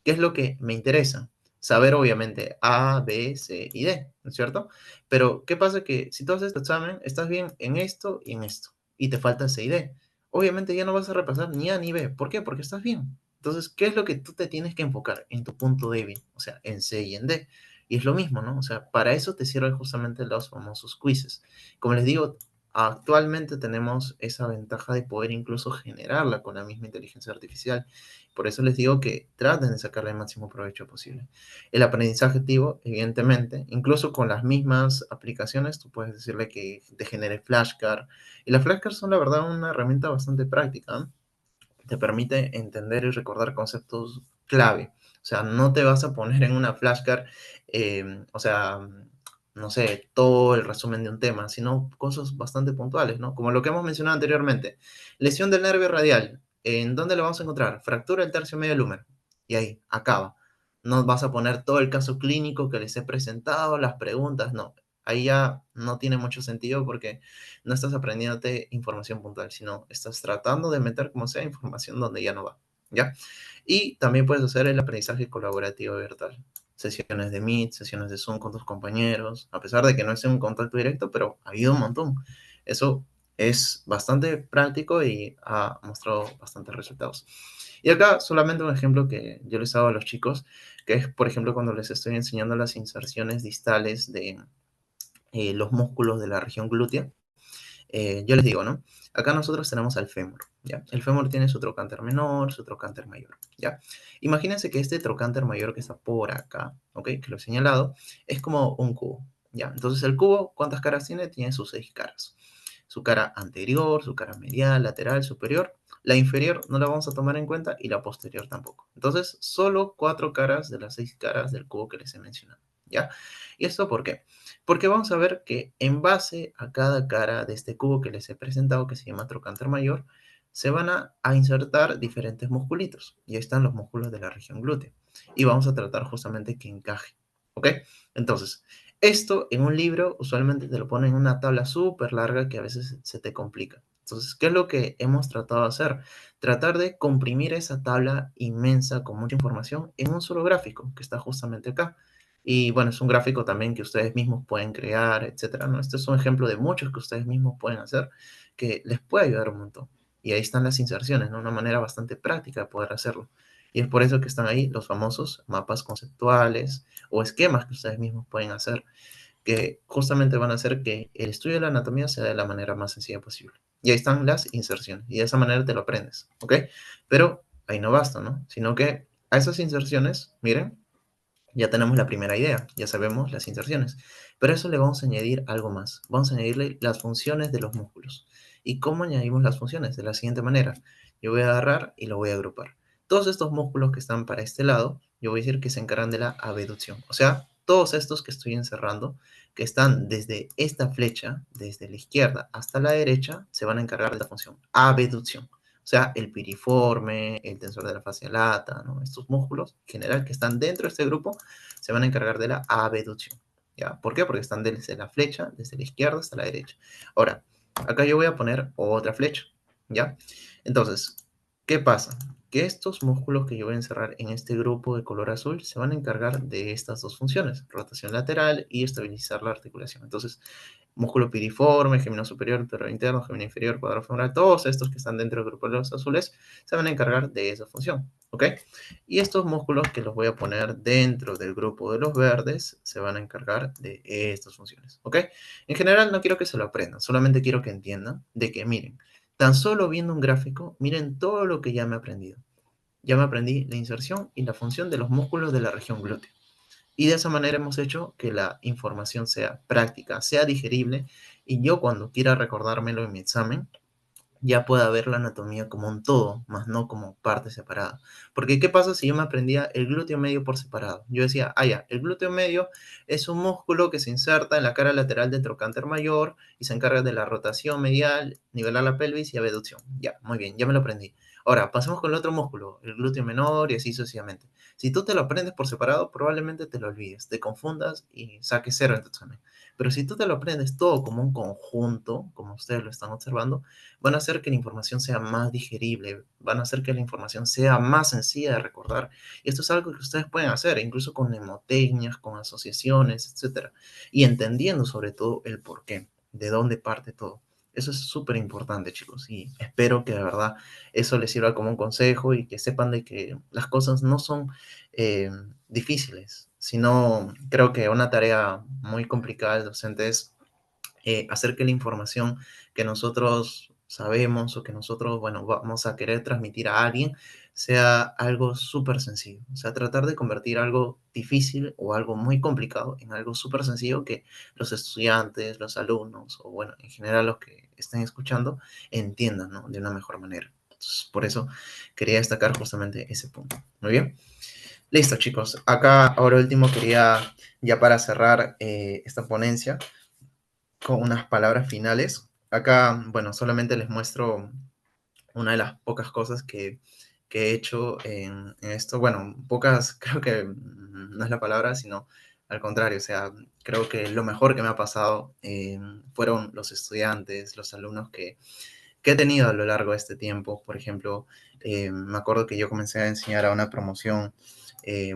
¿qué es lo que me interesa? Saber, obviamente, A, B, C y D, ¿no es cierto? Pero, ¿qué pasa? Que si tú haces tu examen, estás bien en esto y en esto, y te falta C y D. Obviamente ya no vas a repasar ni A ni B. ¿Por qué? Porque estás bien. Entonces, ¿qué es lo que tú te tienes que enfocar? En tu punto débil, o sea, en C y en D. Y es lo mismo, ¿no? O sea, para eso te sirven justamente los famosos quizzes. Como les digo, actualmente tenemos esa ventaja de poder incluso generarla con la misma inteligencia artificial. Por eso les digo que traten de sacarle el máximo provecho posible. El aprendizaje activo, evidentemente, incluso con las mismas aplicaciones, tú puedes decirle que te genere flashcards. Y las flashcards son, la verdad, una herramienta bastante práctica, ¿no? Te permite entender y recordar conceptos clave. O sea, no te vas a poner en una flashcard, o sea, no sé, todo el resumen de un tema, sino cosas bastante puntuales, ¿no? Como lo que hemos mencionado anteriormente. Lesión del nervio radial. ¿En dónde lo vamos a encontrar? Fractura del tercio medio lúmero. Y ahí, acaba. No vas a poner todo el caso clínico que les he presentado, las preguntas, no. Ahí ya no tiene mucho sentido porque no estás aprendiéndote información puntual, sino estás tratando de meter como sea información donde ya no va, ¿ya? Y también puedes hacer el aprendizaje colaborativo virtual. Sesiones de Meet, sesiones de Zoom con tus compañeros, a pesar de que no es un contacto directo, pero ha habido un montón. Eso es bastante práctico y ha mostrado bastantes resultados. Y acá solamente un ejemplo que yo les hago a los chicos, que es, por ejemplo, cuando les estoy enseñando las inserciones distales de los músculos de la región glútea. Yo les digo, ¿no? Acá nosotros tenemos al fémur, ¿ya? El fémur tiene su trocánter menor, su trocánter mayor, ¿ya? Imagínense que este trocánter mayor que está por acá, ¿ok? Que lo he señalado, es como un cubo, ¿ya? Entonces el cubo, ¿cuántas caras tiene? Tiene sus 6 caras. Su cara anterior, su cara medial, lateral, superior. La inferior no la vamos a tomar en cuenta y la posterior tampoco. Entonces, solo 4 caras de las 6 caras del cubo que les he mencionado, ¿ya? ¿Y esto por qué? Porque vamos a ver que en base a cada cara de este cubo que les he presentado, que se llama trocánter mayor, se van a insertar diferentes musculitos. Y ahí están los músculos de la región glútea. Y vamos a tratar justamente que encaje. ¿Ok? Entonces, esto en un libro usualmente te lo ponen en una tabla súper larga que a veces se te complica. Entonces, ¿qué es lo que hemos tratado de hacer? Tratar de comprimir esa tabla inmensa con mucha información en un solo gráfico que está justamente acá. Y bueno, es un gráfico también que ustedes mismos pueden crear, etcétera, ¿no? Este es un ejemplo de muchos que ustedes mismos pueden hacer que les puede ayudar un montón. Y ahí están las inserciones, ¿no? Una manera bastante práctica de poder hacerlo. Y es por eso que están ahí los famosos mapas conceptuales o esquemas que ustedes mismos pueden hacer, que justamente van a hacer que el estudio de la anatomía sea de la manera más sencilla posible. Y ahí están las inserciones, y de esa manera te lo aprendes, ¿ok? Pero ahí no basta, ¿no? Sino que a esas inserciones, miren, ya tenemos la primera idea, ya sabemos las inserciones, pero a eso le vamos a añadir algo más. Vamos a añadirle las funciones de los músculos. ¿Y cómo añadimos las funciones? De la siguiente manera. Yo voy a agarrar y lo voy a agrupar. Todos estos músculos que están para este lado, yo voy a decir que se encargan de la abducción. O sea, todos estos que estoy encerrando, que están desde esta flecha, desde la izquierda hasta la derecha, se van a encargar de la función abducción. O sea, el piriforme, el tensor de la fascia lata, ¿no? Estos músculos, en general, que están dentro de este grupo, se van a encargar de la abducción, ¿ya? ¿Por qué? Porque están desde la flecha, desde la izquierda hasta la derecha. Ahora, acá yo voy a poner otra flecha, ¿ya? Entonces, ¿qué pasa? Que estos músculos que yo voy a encerrar en este grupo de color azul se van a encargar de estas dos funciones, rotación lateral y estabilizar la articulación. Entonces, músculo piriforme, gemino superior, pero interno, gemino inferior, cuadrado femoral, todos estos que están dentro del grupo de los azules se van a encargar de esa función, ¿ok? Y estos músculos que los voy a poner dentro del grupo de los verdes se van a encargar de estas funciones, ¿ok? En general no quiero que se lo aprendan, solamente quiero que entiendan de que, miren, tan solo viendo un gráfico, miren todo lo que ya me he aprendido. Ya me aprendí la inserción y la función de los músculos de la región glútea. Y de esa manera hemos hecho que la información sea práctica, sea digerible, y yo cuando quiera recordármelo en mi examen, ya pueda ver la anatomía como un todo, más no como parte separada. Porque, ¿qué pasa si yo me aprendía el glúteo medio por separado? Yo decía, ah, ya, el glúteo medio es un músculo que se inserta en la cara lateral del trocánter mayor y se encarga de la rotación medial, nivelar la pelvis y abducción. Ya, muy bien, ya me lo aprendí. Ahora, pasemos con el otro músculo, el glúteo menor y así sucesivamente. Si tú te lo aprendes por separado, probablemente te lo olvides, te confundas y saques cero en tu examen. Pero si tú te lo aprendes todo como un conjunto, como ustedes lo están observando, van a hacer que la información sea más digerible, van a hacer que la información sea más sencilla de recordar. Y esto es algo que ustedes pueden hacer, incluso con mnemotecnias, con asociaciones, etcétera. Y entendiendo sobre todo el porqué, de dónde parte todo. Eso es súper importante, chicos, y espero que de verdad eso les sirva como un consejo y que sepan de que las cosas no son eh, difíciles, sino creo que una tarea muy complicada del docente es hacer que la información que nosotros sabemos o que nosotros, bueno, vamos a querer transmitir a alguien sea algo súper sencillo. O sea, tratar de convertir algo difícil o algo muy complicado en algo súper sencillo que los estudiantes, los alumnos o, bueno, en general los que estén escuchando entiendan, ¿no? De una mejor manera. Entonces, por eso quería destacar justamente ese punto. Muy bien. Listo, chicos. Acá, ahora último, quería, ya para cerrar esta ponencia, con unas palabras finales. Acá, bueno, solamente les muestro una de las pocas cosas que he hecho en esto. Bueno, pocas, creo que no es la palabra, sino al contrario, o sea, creo que lo mejor que me ha pasado fueron los estudiantes, los alumnos que he tenido a lo largo de este tiempo. Por ejemplo, me acuerdo que yo comencé a enseñar a una promoción,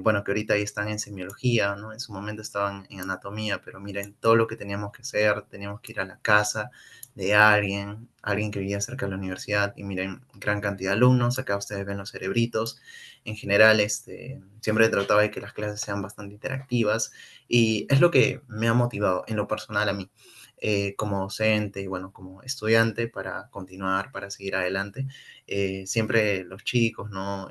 bueno, que ahorita ahí están en semiología, ¿no? En su momento estaban en anatomía, pero miren todo lo que teníamos que hacer, teníamos que ir a la casa de alguien que vivía cerca de la universidad, y miren, gran cantidad de alumnos, acá ustedes ven los cerebritos. En general, siempre he tratado de que las clases sean bastante interactivas, y es lo que me ha motivado en lo personal a mí como docente y bueno, como estudiante para continuar, para seguir adelante. Siempre los chicos, ¿no?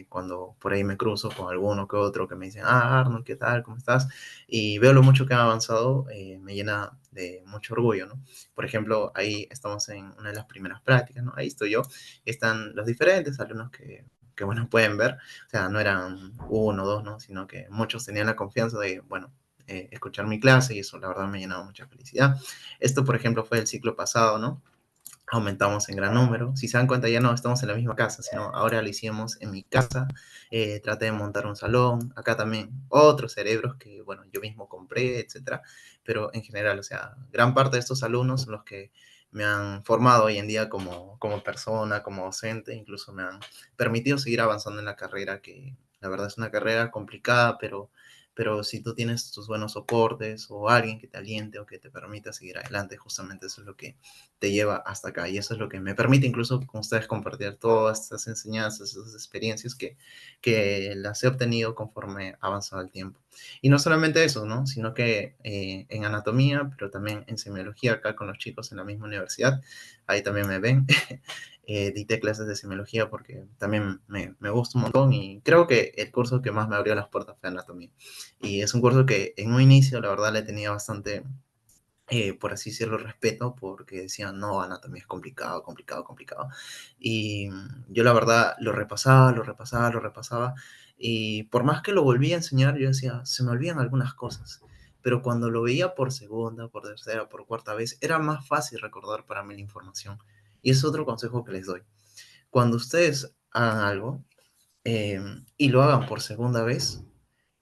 Cuando por ahí me cruzo con alguno que otro que me dicen, ah, Arnold, ¿qué tal? ¿Cómo estás? Y veo lo mucho que han avanzado, me llena de mucho orgullo, ¿no? Por ejemplo, ahí estamos en una de las primeras prácticas, ¿no? Ahí estoy yo, están los diferentes alumnos que bueno, pueden ver, o sea, no eran uno o dos, ¿no? Sino que muchos tenían la confianza de, bueno, escuchar mi clase, y eso la verdad me ha llenado mucha felicidad. Esto, por ejemplo, fue el ciclo pasado, ¿no? Aumentamos en gran número. Si se dan cuenta, ya no estamos en la misma casa, sino ahora lo hicimos en mi casa. Traté de montar un salón. Acá también otros cerebros que, bueno, yo mismo compré, etcétera. Pero en general, o sea, gran parte de estos alumnos son los que me han formado hoy en día como persona, como docente, incluso me han permitido seguir avanzando en la carrera, que la verdad es una carrera complicada, pero si tú tienes tus buenos soportes o alguien que te aliente o que te permita seguir adelante, justamente eso es lo que te lleva hasta acá. Y eso es lo que me permite incluso con ustedes compartir todas estas enseñanzas, esas experiencias que las he obtenido conforme ha avanzado el tiempo. Y no solamente eso, ¿no? Sino que en anatomía, pero también en semiología, acá con los chicos en la misma universidad, ahí también me ven. Dicté clases de semiología porque también me gusta un montón, y creo que el curso que más me abrió las puertas fue anatomía. Y es un curso que en un inicio, la verdad, le tenía bastante por así decirlo, respeto, porque decían, no, anatomía es complicado, complicado, complicado. Y yo la verdad lo repasaba, lo repasaba, lo repasaba, y por más que lo volví a enseñar, yo decía, se me olvidan algunas cosas. Pero cuando lo veía por segunda, por tercera, por cuarta vez, era más fácil recordar para mí la información. Y es otro consejo que les doy. Cuando ustedes hagan algo eh, y lo hagan por segunda vez,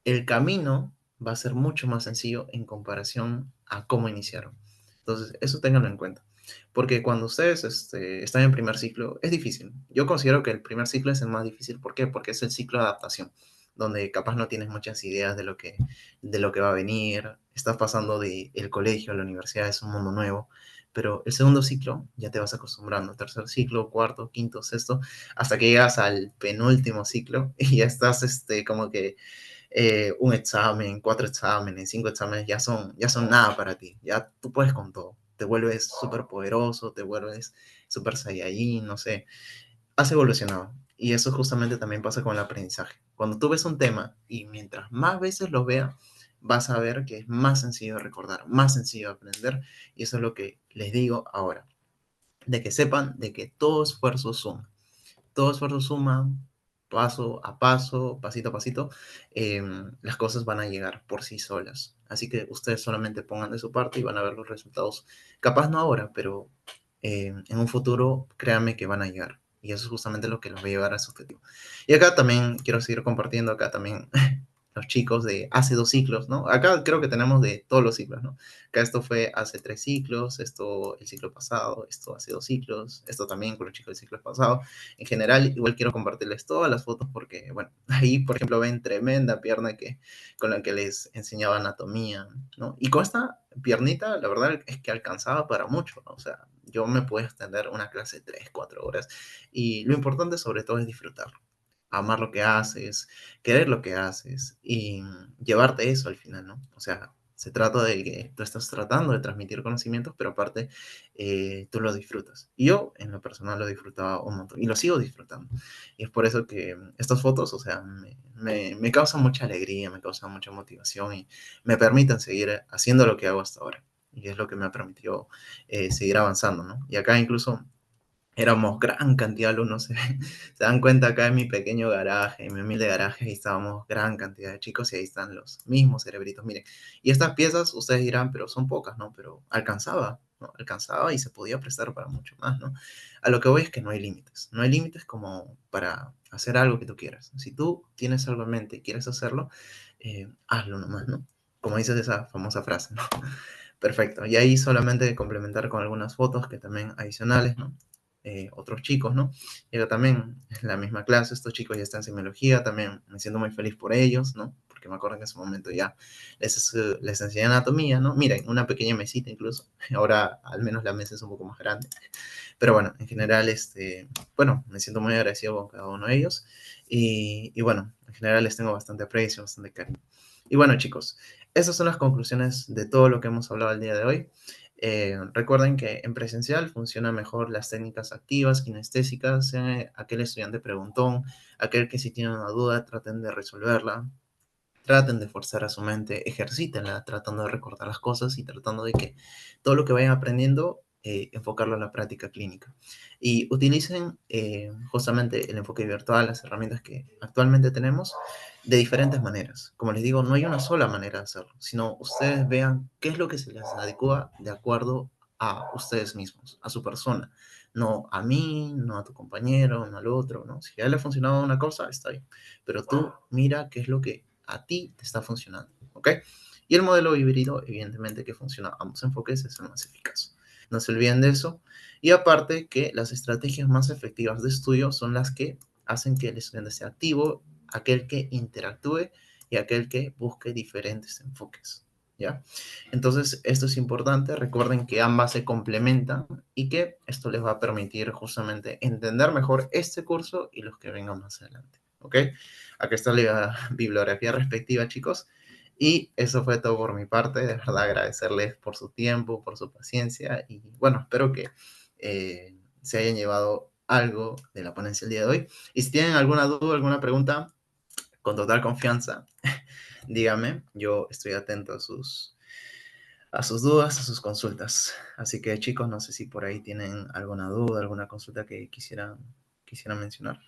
el camino va a ser mucho más sencillo en comparación a cómo iniciaron. Entonces, eso ténganlo en cuenta. Porque cuando ustedes están en primer ciclo, es difícil. Yo considero que el primer ciclo es el más difícil. ¿Por qué? Porque es el ciclo de adaptación. donde capaz no tienes muchas ideas de lo que va a venir, estás pasando del colegio a la universidad, es un mundo nuevo, pero el segundo ciclo ya te vas acostumbrando, tercer ciclo, cuarto, quinto, sexto, hasta que llegas al penúltimo ciclo y ya estás como que un examen, cuatro exámenes, cinco exámenes ya son nada para ti, ya tú puedes con todo, te vuelves súper poderoso, te vuelves súper saiyajin, no sé, has evolucionado. Y eso justamente también pasa con el aprendizaje. Cuando tú ves un tema y mientras más veces lo veas, vas a ver que es más sencillo de recordar, más sencillo de aprender. Y eso es lo que les digo ahora, de que sepan de que todo esfuerzo suma. Todo esfuerzo suma, paso a paso, pasito a pasito, las cosas van a llegar por sí solas. Así que ustedes solamente pongan de su parte y van a ver los resultados. Capaz no ahora, pero en un futuro, créanme que van a llegar. Y eso es justamente lo que los va a llevar a su objetivo. Y acá también quiero seguir compartiendo, acá también los chicos de hace 2 ciclos, ¿no? Acá creo que tenemos de todos los ciclos, ¿no? Acá esto fue hace 3 ciclos, esto el ciclo pasado, esto hace 2 ciclos, esto también con los chicos del ciclo pasado. En general, igual quiero compartirles todas las fotos porque, bueno, ahí, por ejemplo, ven tremenda pierna con la que les enseñaba anatomía, ¿no? Y con esta piernita, la verdad es que alcanzaba para mucho, ¿no? O sea, yo me puedo extender una clase de 3, 4 horas y lo importante sobre todo es disfrutarlo, amar lo que haces, querer lo que haces y llevarte eso al final, ¿no? O sea, se trata de que tú estás tratando de transmitir conocimientos, pero aparte tú lo disfrutas. Y yo, en lo personal, lo disfrutaba un montón y lo sigo disfrutando. Y es por eso que estas fotos, o sea, me causan mucha alegría, me causan mucha motivación y me permiten seguir haciendo lo que hago hasta ahora. Y es lo que me ha permitido seguir avanzando, ¿no? Y acá incluso éramos gran cantidad de alumnos, se dan cuenta acá en mi pequeño garaje, en mi humilde garaje, ahí estábamos gran cantidad de chicos y ahí están los mismos cerebritos, miren. Y estas piezas, ustedes dirán, pero son pocas, ¿no? Pero alcanzaba, ¿no? Alcanzaba y se podía prestar para mucho más, ¿no? A lo que voy es que no hay límites como para hacer algo que tú quieras. Si tú tienes algo en mente y quieres hacerlo, hazlo nomás, ¿no? Como dices esa famosa frase, ¿no? Perfecto. Y ahí solamente complementar con algunas fotos que también adicionales, ¿no? Otros chicos, ¿no? Y acá también en la misma clase, estos chicos ya están en semiología, también me siento muy feliz por ellos, ¿no? Porque me acuerdo que en ese momento ya les enseñé anatomía, ¿no? Miren, una pequeña mesita incluso, ahora al menos la mesa es un poco más grande, pero bueno, en general, bueno, me siento muy agradecido con cada uno de ellos y bueno, en general les tengo bastante aprecio, bastante cariño. Y bueno, chicos, esas son las conclusiones de todo lo que hemos hablado el día de hoy. Recuerden que en presencial funcionan mejor las técnicas activas, kinestésicas, aquel estudiante preguntón, aquel que si tiene una duda traten de resolverla, traten de forzar a su mente, ejercítenla tratando de recordar las cosas y tratando de que todo lo que vayan aprendiendo, enfocarlo a la práctica clínica. Y utilicen justamente el enfoque virtual, las herramientas que actualmente tenemos, de diferentes maneras. Como les digo, no hay una sola manera de hacerlo, sino ustedes vean qué es lo que se les adecua de acuerdo a ustedes mismos, a su persona. No a mí, no a tu compañero, no al otro, ¿no? Si a él le ha funcionado una cosa, está bien. Pero tú mira qué es lo que a ti te está funcionando, ¿ok? Y el modelo híbrido, evidentemente, que funciona a ambos enfoques, es el más eficaz. No se olviden de eso. Y aparte que las estrategias más efectivas de estudio son las que hacen que el estudiante sea activo, aquel que interactúe y aquel que busque diferentes enfoques, ¿ya? Entonces, esto es importante. Recuerden que ambas se complementan y que esto les va a permitir justamente entender mejor este curso y los que vengan más adelante, ¿ok? Acá está la bibliografía respectiva, chicos. Y eso fue todo por mi parte. De verdad, agradecerles por su tiempo, por su paciencia. Y bueno, espero que se hayan llevado algo de la ponencia el día de hoy. Y si tienen alguna duda, alguna pregunta, con total confianza, dígame. Yo estoy atento a sus dudas, a sus consultas. Así que chicos, no sé si por ahí tienen alguna duda, alguna consulta que quisieran mencionar.